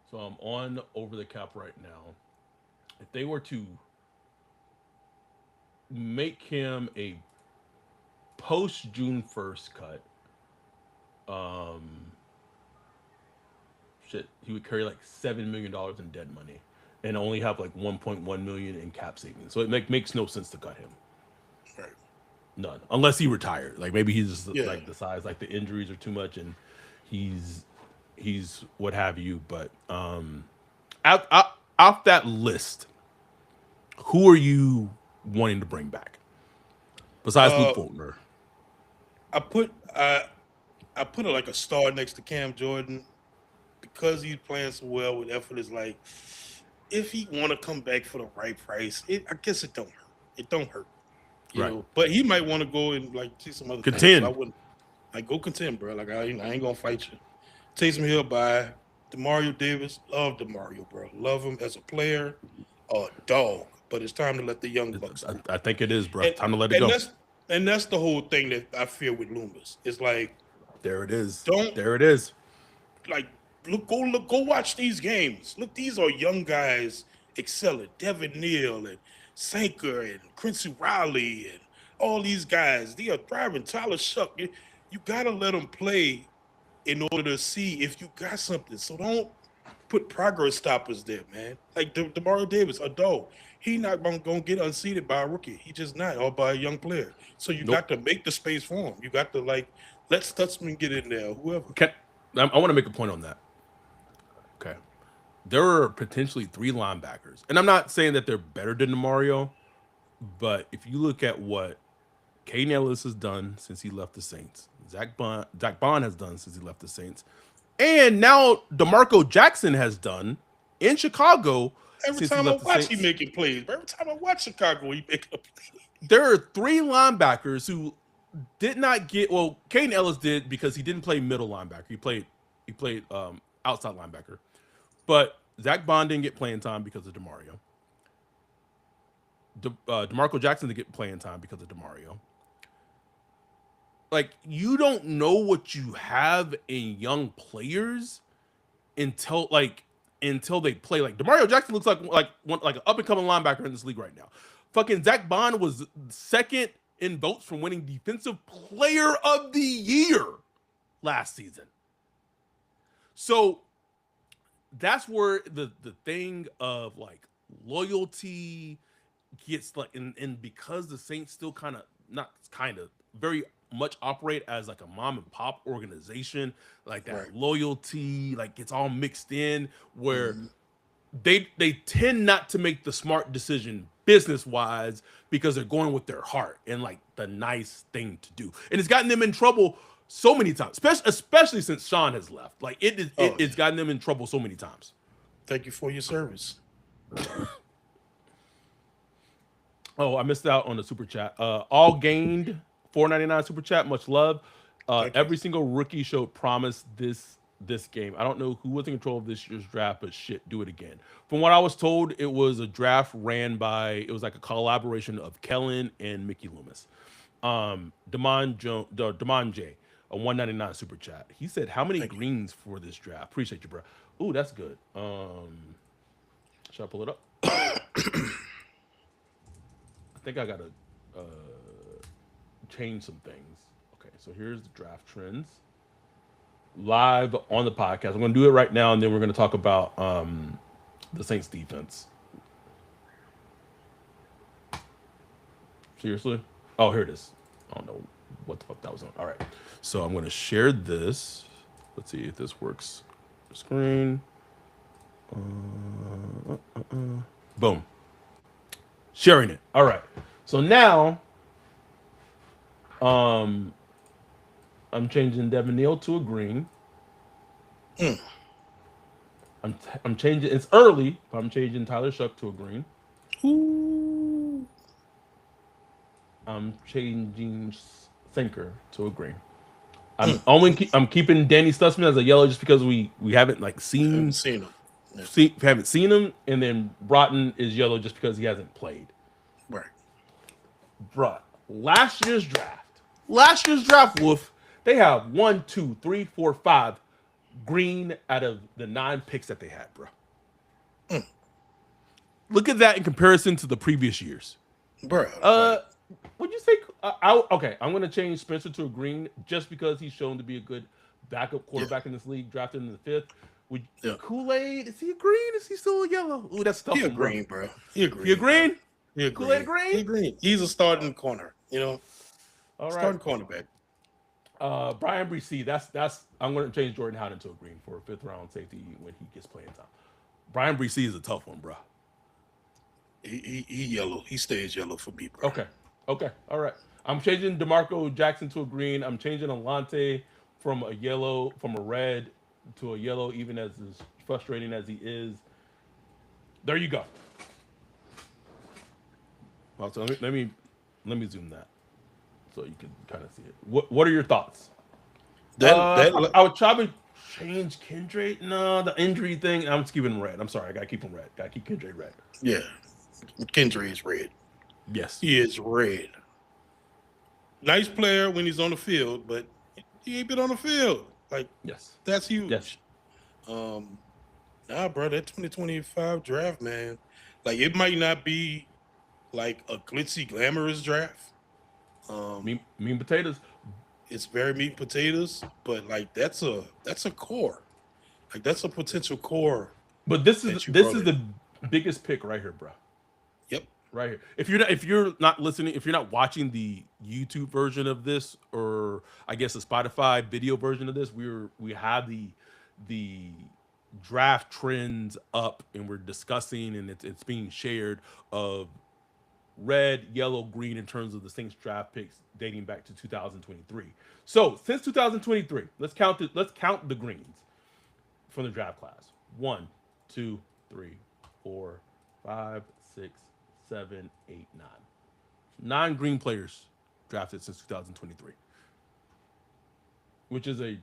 So I'm on over the cap right now. If they were to make him a post June 1st cut, um, shit, he would carry like $7 million in dead money and only have like 1.1 million in cap savings. So it makes no sense to cut him. Right. None, unless he retired. Like maybe he's just Yeah. like the size, like the injuries are too much, and he's what have you. But out that list, who are you wanting to bring back besides Luke Uh, Fultner? I put I put it like a star next to Cam Jordan because he's playing so well with effort. Is like if he want to come back for the right price, I guess it don't hurt. It don't hurt, Right, But he might want to go and like see some other things. So I contend. wouldn't like go contend, bro. Like I ain't gonna fight you. Taysom Hill by Demario Davis. Love Demario, bro. Love him as a player, a dog. But it's time to let the young bucks go. I think it is, bro. And Time to let it and go. that's the whole thing that I feel with Loomis. It's like There it is. don't There it is. like go watch these games. Look, these are young guys excelling. Devin Neal and Sanker and Quincy Riley and all these guys. They are thriving. Tyler Shough. You gotta let them play in order to see if you got something. So put progress stoppers there, man. Like Demario Davis, a dog. He not gonna get unseated by a rookie. He just not, or by a young player. So you Nope. got to make the space for him. You got to let Stutzman get in there, whoever. I want to make a point on that. Okay. There are potentially 3 linebackers. And I'm not saying that they're better than Mario, but if you look at what Caden Ellis has done since he left the Saints, Zach Bond has done since he left the Saints, and now DeMarco Jackson has done in Chicago Every since he time I left the watch, he Saints. making plays. Every time I watch Chicago, he make a play. There are 3 linebackers who did not get, well, Caden Ellis did because he didn't play middle linebacker. He played outside linebacker. But Zach Bond didn't get playing time because of DeMario. DeMarco Jackson didn't get playing time because of DeMario. Like, you don't know what you have in young players until they play. Like, DeMario Jackson looks like an up and coming linebacker in this league right now. Fucking Zach Bond was second in votes for winning Defensive Player of the Year last season. So that's where the thing of like loyalty gets like, and because the Saints still very much operate as like a mom and pop organization, like that Right. loyalty like gets all mixed in where they tend not to make the smart decision business wise because they're going with their heart and like the nice thing to do, and it's gotten them in trouble so many times, especially since Sean has left. Like it's gotten them in trouble so many times. Thank you for your service. Oh, I missed out on the super chat. All gained $4.99 super chat. Much love. Every single rookie showed promise this game. I don't know who was in control of this year's draft, but shit, do it again. From what I was told, it was a draft it was like a collaboration of Kellen and Mickey Loomis. Damon J, a $1.99 super chat. He said, "How many greens for this draft?" Appreciate you, bro. Ooh, that's good. Should I pull it up? I think I gotta change some things. Okay, so here's the draft trends live on the podcast. I'm gonna do it right now, and then we're gonna talk about the Saints defense. Seriously? Oh, here it is. I don't know what the fuck that was on. All right, so I'm gonna share this. Let's see if this works. Screen. Boom. Sharing it. All right. So now, I'm changing Devin Neal to a green. I'm changing. It's early, but I'm changing Tyler Shough to a green. Ooh. I'm changing Thinker to a green. I'm keeping Danny Stutzman as a yellow just because we haven't like seen him. Haven't seen him, and then Broughton is yellow just because he hasn't played. Right. Bruh, last year's draft, Wolf, they have 1, 2, 3, 4, 5 green out of the 9 picks that they had, bro. Look at that in comparison to the previous years. Bro. Would you say, okay, I'm going to change Spencer to a green just because he's shown to be a good backup quarterback in this league, drafted in the 5th. Kool-Aid, is he a green? Is he still a yellow? Ooh, that's tough. He a green, bro. He a green. He a green? He a Kool-Aid green? He green. He's a starting corner, you know? All right. Starting cornerback. Brian Bresee, that's I'm going to change Jordan Howden to a green for a 5th round safety when he gets playing time. Brian Bresee is a tough one, bro. He yellow. He stays yellow for me, bro. Okay. All right. I'm changing DeMarco Jackson to a green. I'm changing Alante from a red to a yellow, even as frustrating as he is. There you go. Well, so let me zoom that so you can kind of see it. What are your thoughts? I would probably change Kendrick. No, the injury thing. I'm just keeping him red. I'm sorry. I gotta keep him red. Gotta keep Kendrick red. Yeah, Kendrick is red. Yes, he is red. Nice player when he's on the field, but he ain't been on the field. Like, yes, that's huge. Yes. Nah, bro, that 2025 draft, man. Like, it might not be like a glitzy, glamorous draft. Mean potatoes. It's very meat and potatoes, but like that's a core. Like, that's a potential core But this that is you this brought is in. the biggest pick right here, bro. Yep. Right here. If you're not listening, if you're not watching the YouTube version of this, or I guess the Spotify video version of this, we have the draft trends up, and we're discussing, and it's being shared of red, yellow, green in terms of the Saints draft picks dating back to 2023. So since 2023, let's count the greens from the draft class. One, two, three, four, five, six, seven, eight, nine. Nine green players drafted since 2023, which is a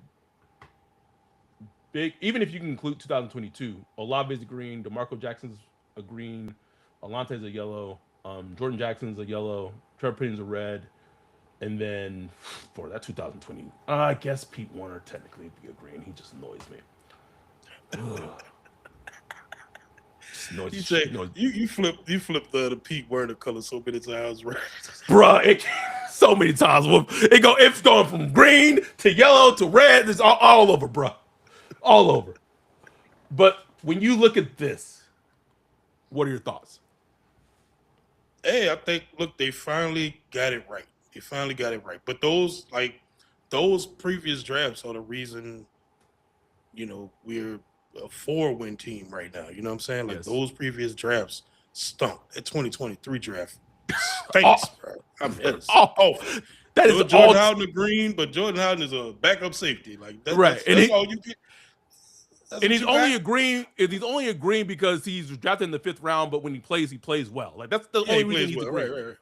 big. Even if you can include 2022, Olave's a green, DeMarco Jackson's a green, Alante's a yellow, Jordan Jackson's a yellow, Trevor Penny's a red, and then for that 2020, I guess Pete Warner technically would be a green. He just annoys me. You say you flipped the Pete Werner color so many times, right? Bruh, so many times. It's going from green to yellow to red. It's all over, bruh. All over. But when you look at this, what are your thoughts? Hey, I think look, they finally got it right. They finally got it right. But those previous drafts are the reason, we're a 4-win team right now. You know what I'm saying? Like Yes. those previous drafts stunk. That 2023 draft stinks, bro. I mean, it's awful. That is Jordan Howden a green, but Jordan Howden is a backup safety. Like right. That's all you get. And he's only agreeing. He's only agreeing because he's drafted in the 5th round. But when he plays well. Like that's the only reason he's agreeing.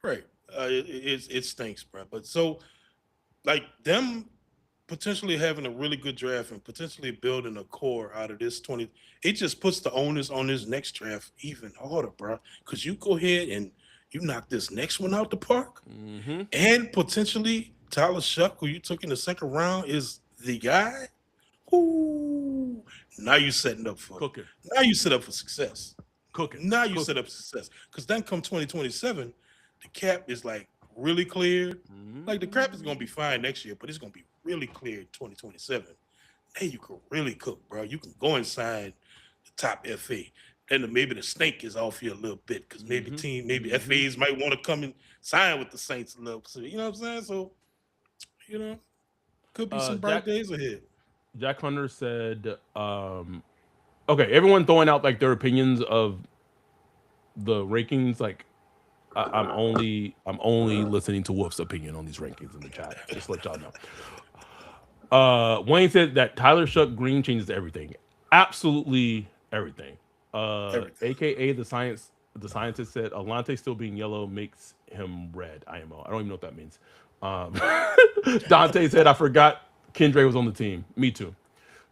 Right. It stinks, bro. But so, like them potentially having a really good draft and potentially building a core out of this 20, it just puts the onus on this next draft even harder, bro. Because you go ahead and you knock this next one out the park, and potentially Tyler Shough, who you took in the 2nd round, is the guy. Ooh, now you setting up for Cooking. Now you set up for success. Cooking. Now you set up success. Because then come 2027, the cap is like really cleared. Like the cap is gonna be fine next year, but it's gonna be really cleared 2027. Hey, you can really cook, bro. You can go and sign the top FA. And maybe the stink is off here a little bit because maybe FAs might want to come and sign with the Saints a little. So, you know what I'm saying? So, could be some bright days ahead. Jack Hunter said, okay, everyone throwing out like their opinions of the rankings. Like, I'm only listening to Wolf's opinion on these rankings in the chat. Just to let y'all know. Wayne said that Tyler Shough green changes everything. Absolutely everything. AKA the scientist said Alante still being yellow makes him red. IMO. I don't even know what that means. Dante said I forgot Kendra was on the team. Me too.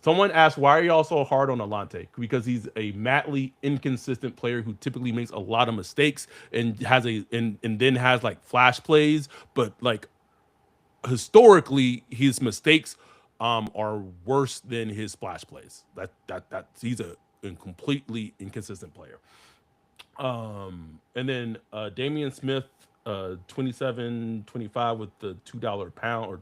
Someone asked, why are y'all so hard on Alante? Because he's a madly inconsistent player who typically makes a lot of mistakes and then has like flash plays, but like historically his mistakes are worse than his splash plays. He's a completely inconsistent player. And then Damian Smith, 27.25 with the $2 pound or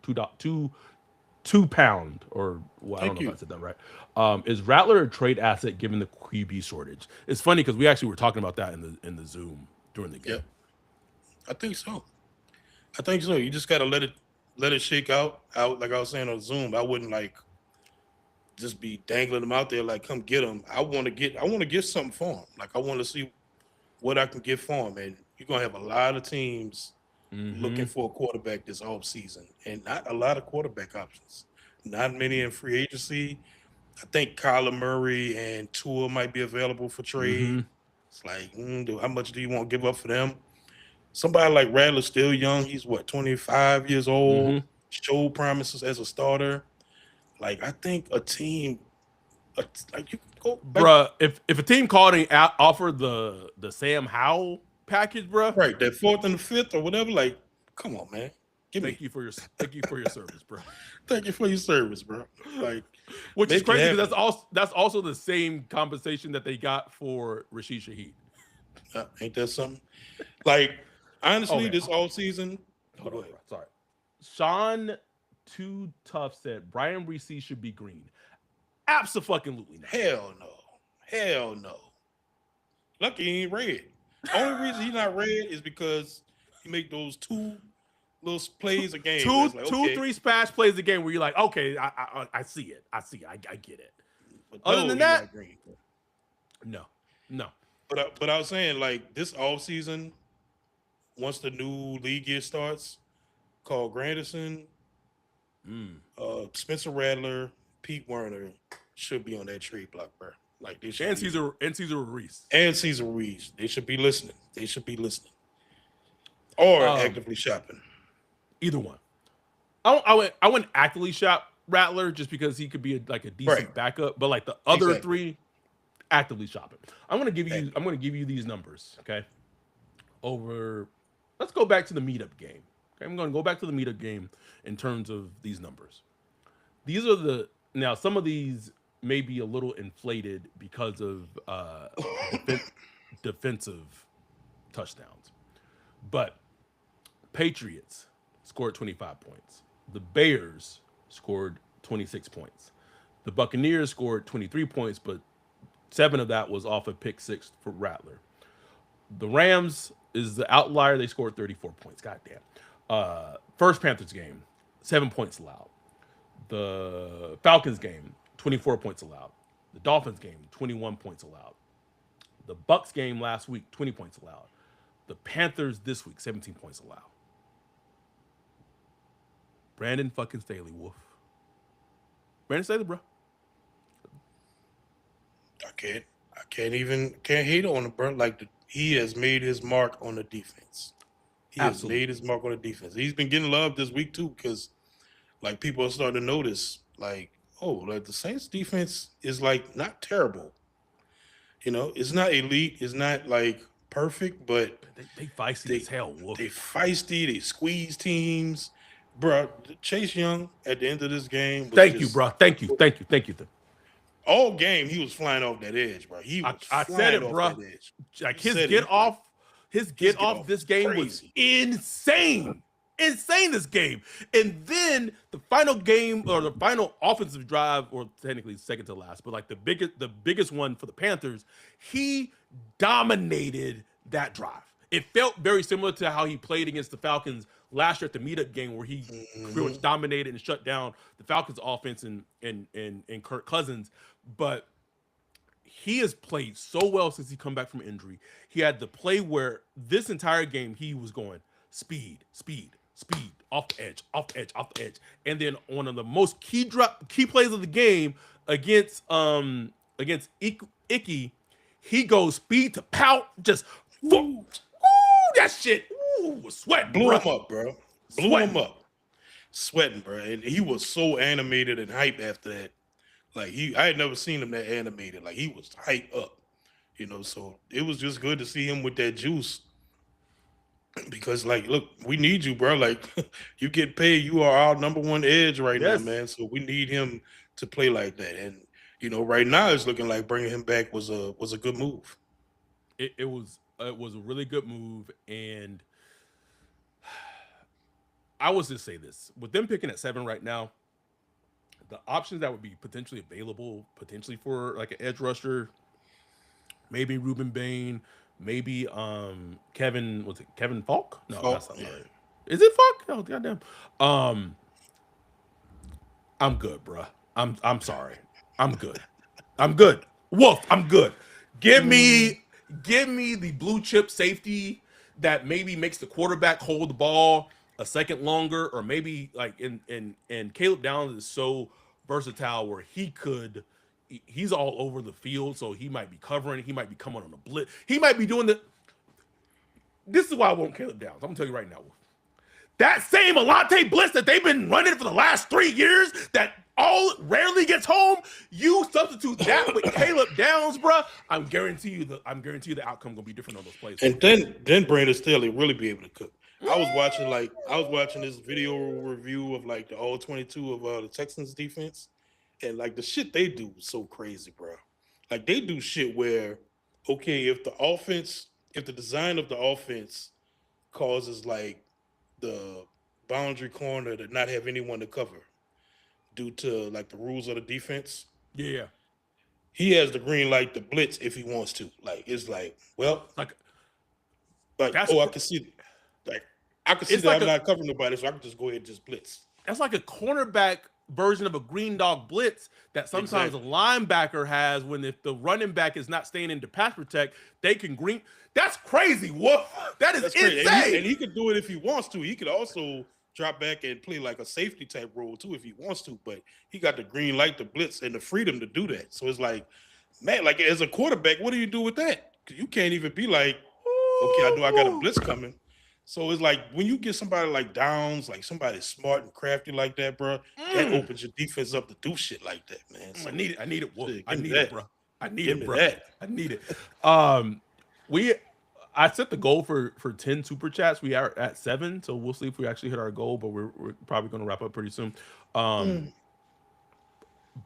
two pound, or well, I don't know if I said that right. Is Rattler a trade asset given the QB shortage? It's funny because we actually were talking about that in the Zoom during the game. Yep. I think so. You just gotta let it shake out. Like I was saying on Zoom, I wouldn't like just be dangling them out there like come get them. I want to get something for him. Like I want to see what I can get for him. And you're gonna have a lot of teams looking for a quarterback this off season, and not a lot of quarterback options. Not many in free agency. I think Kyler Murray and Tua might be available for trade. It's like, how much do you want to give up for them? Somebody like Rattler's still young. He's 25 years old. Showed promises as a starter. Like I think a team, like you go, bruh. If a team called and offered the Sam Howell package, bruh, right, that 4th and the 5th or whatever, like, come on, man. Thank you for your service, bro. Thank you for your service, bro. Like, which is crazy because that's also the same compensation that they got for Rashid Shaheed. Ain't that something? Like, honestly, this all season. Hold on, sorry. Sean Too Tough said Brian Reese should be green. Absolutely not. Hell no. Hell no. Lucky he ain't red. Only reason he's not red is because he make those two little plays a game where it's like, okay, 3 splash plays a game where you're like, okay, I see it. I get it. but Other no, than he that, not green. no, no. But I was saying like this off season, once the new league year starts, Carl Granderson, Spencer Rattler, Pete Werner should be on that trade block, bro. Like they should And be, Caesar Reese. and Cesar Ruiz. They should be listening. They should be listening or Um, actively shopping. Either one. I wouldn't actively shop Rattler just because he could be like a decent Right. backup, but like the other Exactly. three, actively shopping. I'm gonna give Exactly. you these numbers. Okay. Over. Let's go back to the meetup game. Okay, I'm gonna go back to the meetup game in terms of these numbers. These are the now some of these may be a little inflated because of defensive touchdowns, but Patriots scored 25 points. The Bears scored 26 points. The Buccaneers scored 23 points, but 7 of that was off a pick 6 for Rattler. The Rams is the outlier. They scored 34 points. Goddamn. First Panthers game, 7 points allowed. The Falcons game, 24 points allowed. The Dolphins game, 21 points allowed. The Bucks game last week, 20 points allowed. The Panthers this week, 17 points allowed. Brandon fucking Staley, Wolf. Brandon Staley, bro. I can't hate on him, bro. Like he has made his mark on the defense. He has Absolutely. made his mark on the defense. He's been getting love this week too, because like people are starting to notice, like, oh, like the Saints defense is like not terrible. It's not elite, it's not like perfect, but They feisty they as hell, Wolf. they feisty, they squeeze teams. Bro, Chase Young at the end of this game was Thank you, just bro. Thank you. all game he was flying off that edge, bro. He was I said flying it, off bro. that edge. Like You said it. his His get get off off this was game was crazy. insane. Insane this game. And then the final game or the final offensive drive, or technically second to last, but like the biggest one for the Panthers, he dominated that drive. It felt very similar to how he played against the Falcons last year at the meetup game, where he pretty much dominated and shut down the Falcons offense and Kirk Cousins. But he has played so well since he come back from injury. He had the play where this entire game he was going speed, off the edge, and then one of the most key plays of the game against Icky, he goes speed to pout, just ooh, that shit, sweat, Blew bro, him up, bro. Blew sweating. him up. Sweating, bro. And he was so animated and hype after that. Like I had never seen him that animated. Like he was hyped up. So it was just good to see him with that juice. Because like, look, we need you, bro. Like you get paid, you are our number one edge right now, Yes. man. So we need him to play like that. And right now it's looking like bringing him back was a good move. It was a really good move, and I was just say this with them picking at 7 right now. The options that would be potentially available, potentially for like an edge rusher, maybe Ruben Bain, maybe Kevin, was it Kevin Falk? No, Oh, that's not yeah. right. Is it Falk? Oh goddamn. Um, I'm good, bro. I'm sorry. I'm good. I'm good. Wolf, I'm good. Give me the blue chip safety that maybe makes the quarterback hold the ball a second longer, or maybe like and Caleb Downs is so versatile where he's all over the field, so he might be covering, he might be coming on a blitz, he might be doing this is why I want Caleb Downs. I'm gonna tell you right now, Wolf. That same Alante blitz that they've been running for the last 3 years that all rarely gets home, you substitute that with Caleb Downs, bro. I'm guarantee you the outcome gonna be different on those plays. And then Brandon Staley really be able to cook. I was watching this video review of like the all 22 of the Texans defense, and like the shit they do is so crazy, bro. Like they do shit where, okay, if the design of the offense causes like the boundary corner to not have anyone to cover due to like the rules of the defense, Yeah. he has the green light to blitz if he wants to. Like it's like, well, Like like that's I can see, like I can see it's that like I'm a not covering nobody, so I can just go ahead and just blitz. that's like a cornerback version of a green dog blitz that sometimes a Exactly. linebacker has when if the running back is not staying into pass protect, they can green. That's crazy. Woof. That is That's crazy. insane. And he could do it if he wants to. He could also drop back and play like a safety type role too if he wants to. But he got the green light to blitz and the freedom to do that. So it's like, man, like as a quarterback, what do you do with that? 'Cause you can't even be like, okay, I know I got a blitz coming. So it's like when you get somebody like Downs, like somebody smart and crafty like that, bro, that opens your defense up to do shit like that, man. So I need it. I need it. Woof. shit, I give me need it, that. bro. I need Give it, me bro. that. I need it. We I set the goal for 10 super chats. We are at 7, so we'll see if we actually hit our goal, but we're probably going to wrap up pretty soon.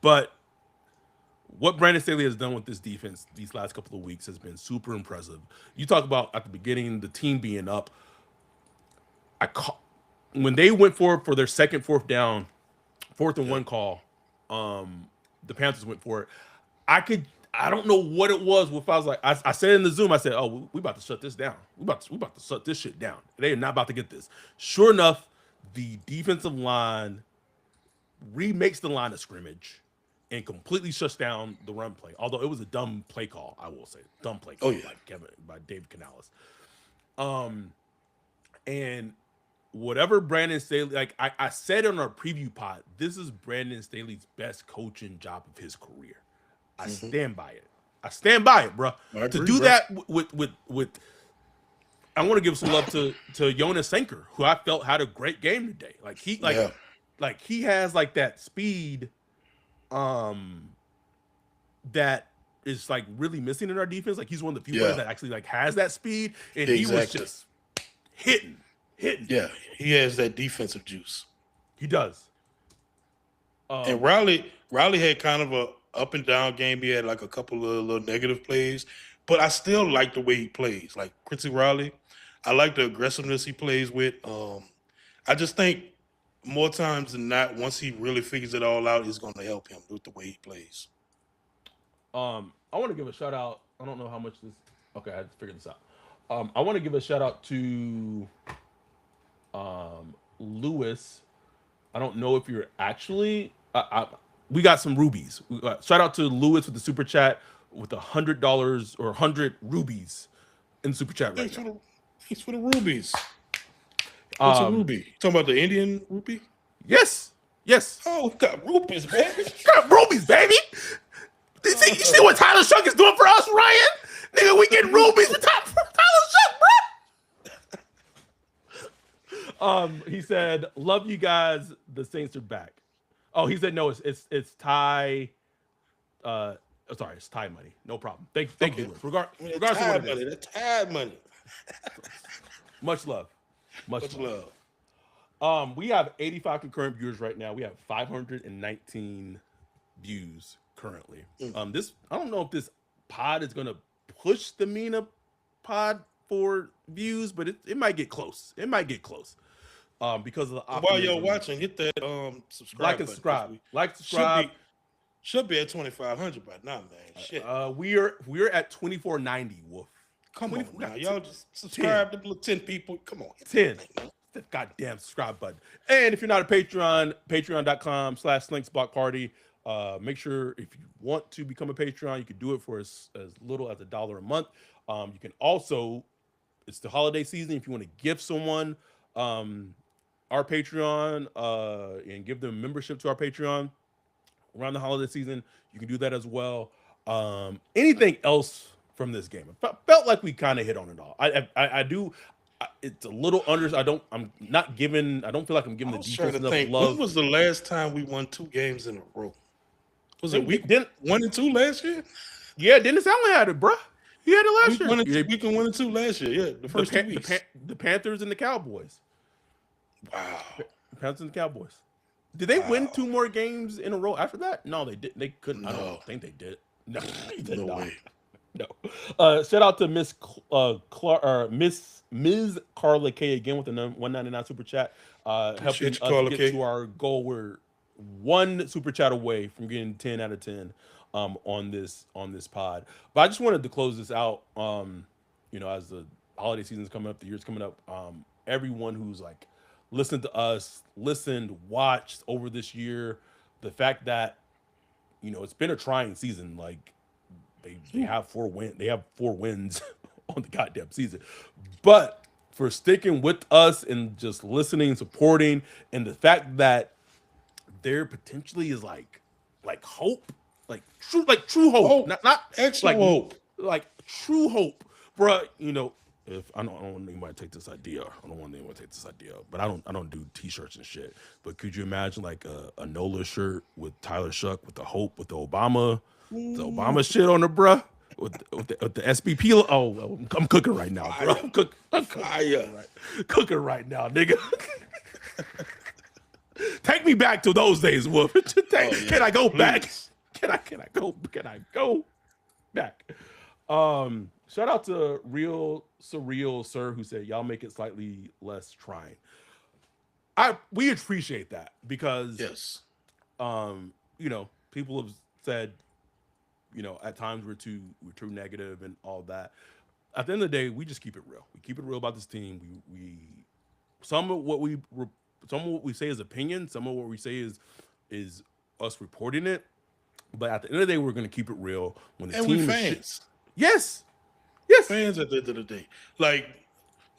But what Brandon Staley has done with this defense these last couple of weeks has been super impressive. You talk about at the beginning the team being up. When they went for their second fourth down, 4th-and-1 call, the Panthers went for it. I don't know what it was. If I was like, I said in the Zoom, I said, "Oh, we about to shut this down. We about to shut this shit down. They are not about to get this." Sure enough, the defensive line remakes the line of scrimmage and completely shuts down the run play. Although it was a dumb play call, I will say, dumb play call by David Canales. And whatever Brandon Staley, like I said on our preview pod, this is Brandon Staley's best coaching job of his career. I stand by it. I stand by it, bro. I To agree, do bro. that with I want to give some love to Jonas Sanker, who I felt had a great game today. Like he has like that speed that is like really missing in our defense. Like he's one of the few players that actually like has that speed, and he was just hitting. Yeah, he has that defensive juice. He does. And Riley had kind of a up and down game. He had like a couple of little negative plays, but I still like the way he plays. Like Quincy Riley, I like the aggressiveness he plays with. I just think more times than not, once he really figures it all out, it's going to help him with the way he plays. I want to give a shout out. I don't know how much this. Okay, I had to figure this out. I want to give a shout out to Lewis. I don't know if you're actually. We got some rubies. Shout out to Lewis with the super chat with $100 or 100 rubies in the super chat right now. He's for the rubies. What's a ruby? You talking about the Indian rupee? Yes. Oh, we got rupees, baby. Got rubies, baby. You see what Tyler Shough is doing for us, Ryan? Nigga, we getting rubies for Tyler Shough, bro. He said, "Love you guys. The Saints are back." Oh, he said no. It's Ty. Sorry, it's Ty money. No problem. Thank you. Regardless of what it is, that's Tide money. much love. Much love. We have 85 concurrent viewers right now. We have 519 views currently. This I don't know if this pod is gonna push the Mina pod for views, but it might get close. It might get close. Because of the Optimism. While you're watching, hit that subscribe. Like and subscribe. Subscribe. Should be at 2,500 by now, man. Shit. We're at 2490. Wolf. Come on now, y'all just subscribe to 10 people. Come on, 10. The goddamn subscribe button. And if you're not a Patreon, patreon.com/SlinksBlockParty. Make sure if you want to become a Patreon, you can do it for as little as $1 a month. You can also, it's the holiday season. If you want to gift someone our Patreon and give them membership to our Patreon around the holiday season, you can do that as well. Anything else from this game? I felt like we kind of hit on it all. I do. It's a little under. I don't feel like I'm giving the defense enough love. When was the last time we won 2 games in a row? Was it week 1 and 2 last year? Yeah, Dennis Allen had it, bro. He had it last year. Week 1 and 2 last year. Yeah, the first 2 weeks. The Panthers and the Cowboys. Wow. The Panthers and the Cowboys. Did they win 2 more games in a row after that? No, they didn't. They couldn't. No. I don't think they did. No, they did no not. way. No. Shout out to Miss Ms. Carla K again with the 199 super chat. Helping us get to our goal. We're 1 super chat away from getting 10 out of 10. on this pod. But I just wanted to close this out. As the holiday season's coming up, the year's coming up. Everyone who's like listened to us, listened, watched over this year, the fact that it's been a trying season. Like they have four wins on the goddamn season, but for sticking with us and just listening, supporting, and the fact that there potentially is like hope, like true hope, Hope, not extra like hope. like true hope, bruh. If I don't want anybody to take this idea, but I don't do t-shirts and shit. But could you imagine like a NOLA shirt with Tyler Shough with the hope with the Obama shit on it, bruh? With the SBP. Oh, I'm cooking right now, bro. I'm Fire. cooking right now, nigga. Take me back to those days, Wolf. Can I go back? Can I go back? Shout out to Real Surreal Sir who said y'all make it slightly less trying. We appreciate that because Yes. people have said, at times we're too negative and all that. At the end of the day, we just keep it real. We keep it real about this team. We some of what we some of what we say is opinion. Some of what we say is us reporting it. But at the end of the day, we're going to keep it real. When the And team we is fans. yes, Fans at the end of the day. Like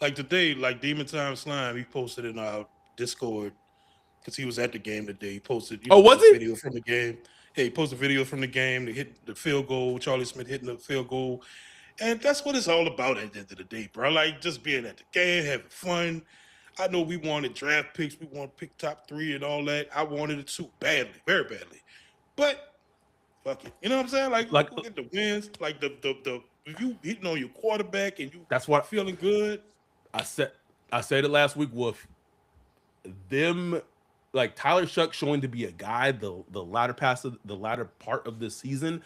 today, like Demon Time Slime, he posted in our Discord because he was at the game today. He posted, Oh, was a he? video from the game. Yeah, he posted videos from the game. They hit the field goal. Charlie Smith hitting the field goal. And that's what it's all about at the end of the day, bro. Like just being at the game, having fun. I know we wanted draft picks. We want to pick top 3 and all that. I wanted it too badly, very badly. But fuck it. You know what I'm saying? Like Like look at the wins. Like the if you hitting on your quarterback and you that's what feeling good. I said. I said it last week. Wolf. Them like Tyler Shough showing to be a guy. The latter part of this season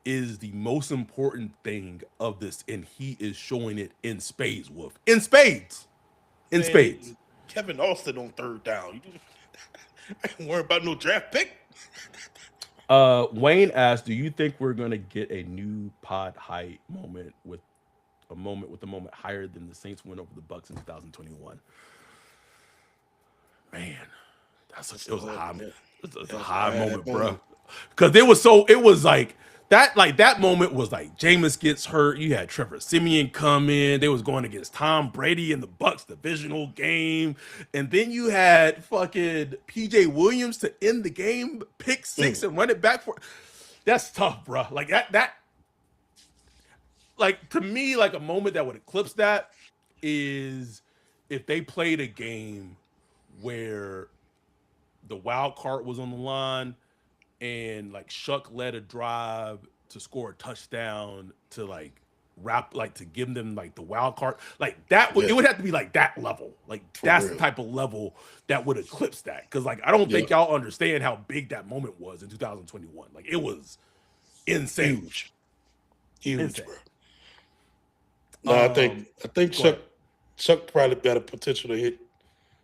is the most important thing of this, and he is showing it in spades. Wolf. In spades. In spades. Man, Kevin Austin on third down. I ain't worried about no draft pick. Wayne asked, "Do you think we're gonna get a new pod height moment with a moment higher than the Saints win over the Bucks in 2021?" Man, it was a high, it's a high moment, bro. Because it was like that moment was like Jameis gets hurt. You had Trevor Simeon come in. They was going against Tom Brady in the Bucks divisional game, and then you had fucking PJ Williams to end the game, pick 6 and run it back for. That's tough, bro. Like that. Like to me, like a moment that would eclipse that is if they played a game where the wild card was on the line and like Shough led a drive to score a touchdown to like to give them like the wild card like that it would have to be like that level, like that's the type of level that would eclipse that because like I don't think y'all understand how big that moment was in 2021. Like it was insane. Huge, insane. bro. No, I think Shough probably got a potential to hit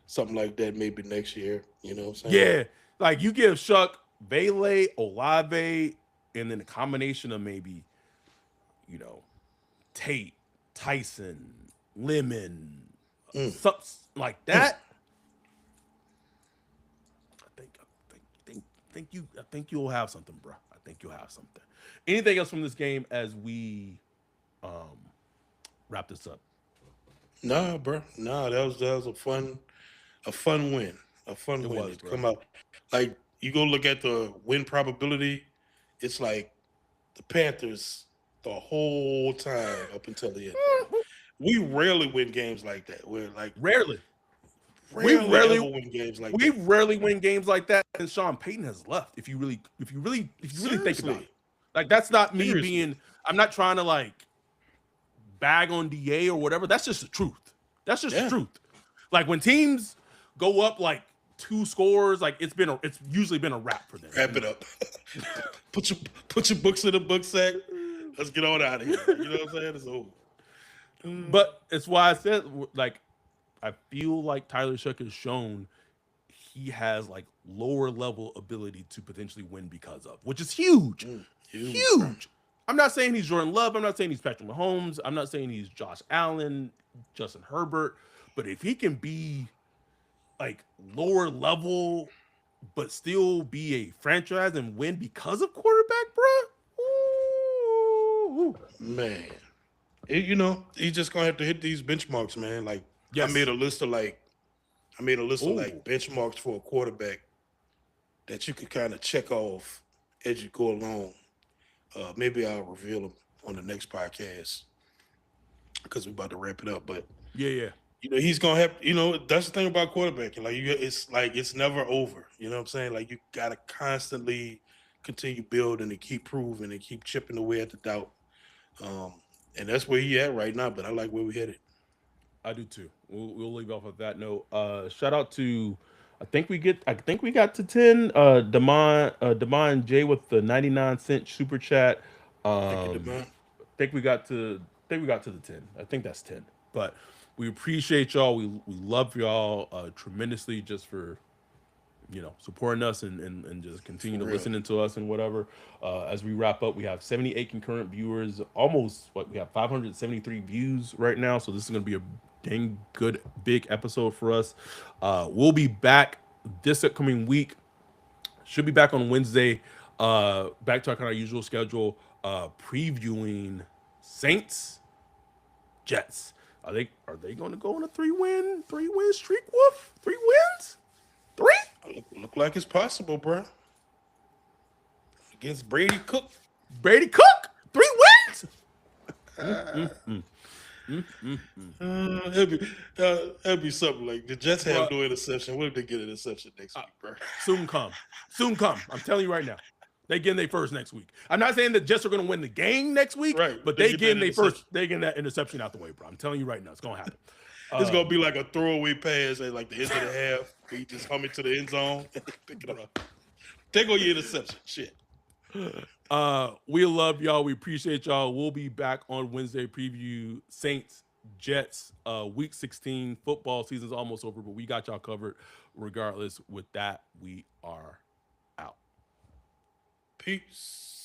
something like that maybe next year. You know what I'm saying? Yeah, like you give Shough, Vele, Olave, and then a combination of maybe, Tate, Tyson, Lemon, something like that. I think you'll have something, bro. I think you'll have something. Anything else from this game as we wrap this up? Nah, bro. Nah, that was a fun win. A fun win. Was, To come out. Like you go look at the win probability, it's like the Panthers the whole time up until the end. We rarely win games like that. We're like rarely rarely ever win games like we that. rarely win games like that. And Sean Payton has left. If you really think about it, like that's not me being. I'm not trying to like bag on DA or whatever. That's just the truth. That's just the truth. Like when teams go up like 2 scores, like it's usually been a wrap for them. Wrap it up. put your books in the book sack. Let's get on out of here. You know what I'm saying? It's over. But it's why I said like I feel like Tyler Shough has shown he has like lower level ability to potentially win because of, which is huge. Huge. I'm not saying he's Jordan Love. I'm not saying he's Patrick Mahomes. I'm not saying he's Josh Allen, Justin Herbert. But if he can be like lower level, but still be a franchise and win because of quarterback, bro. Ooh. Man, he's just gonna have to hit these benchmarks, man. Like Yes. I made a list of Ooh. benchmarks for a quarterback that you could kind of check off as you go along. Maybe I'll reveal them on the next podcast because we're about to wrap it up. But Yeah. he's gonna have. That's the thing about quarterbacking. It's never over. You know what I'm saying? Like you gotta constantly continue building and keep proving and keep chipping away at the doubt. Um, and that's where he at right now. But I like where we headed. I do too. We'll leave off of that note. Shout out to I think we got to 10. Demond J with the 99 cent super chat. Thank you, Um Demond. I think we got to the 10. I think that's 10. But we appreciate y'all. We love y'all tremendously just for supporting us and just continue For to real. listening to us and whatever. As we wrap up, we have 78 concurrent viewers, almost we have 573 views right now. So this is going to be a dang good big episode for us. We'll be back this upcoming week. Should be back on Wednesday. Back to our kind of usual schedule. Previewing Saints Jets. Are they going to go on a three-win streak? Wolf, 3 wins, 3. Look like it's possible, bro. Against Brady Cook. Brady Cook, 3 wins. It'd be something like the Jets have Bruh. no interception. What if they get an interception next week, bro? Soon come. I'm telling you right now. They getting their first next week. I'm not saying the Jets are going to win the game next week, Right, but they they get getting that their first. interception. They getting that interception out the way, bro. I'm telling you right now, it's going to happen. It's gonna be like a throwaway pass at like the end of the half. He just hum it to the end zone and pick it up. They go your interception. Shit. We love y'all. We appreciate y'all. We'll be back on Wednesday. Preview Saints Jets. Week 16 football season's almost over, but we got y'all covered. Regardless, with that, we are out. Peace.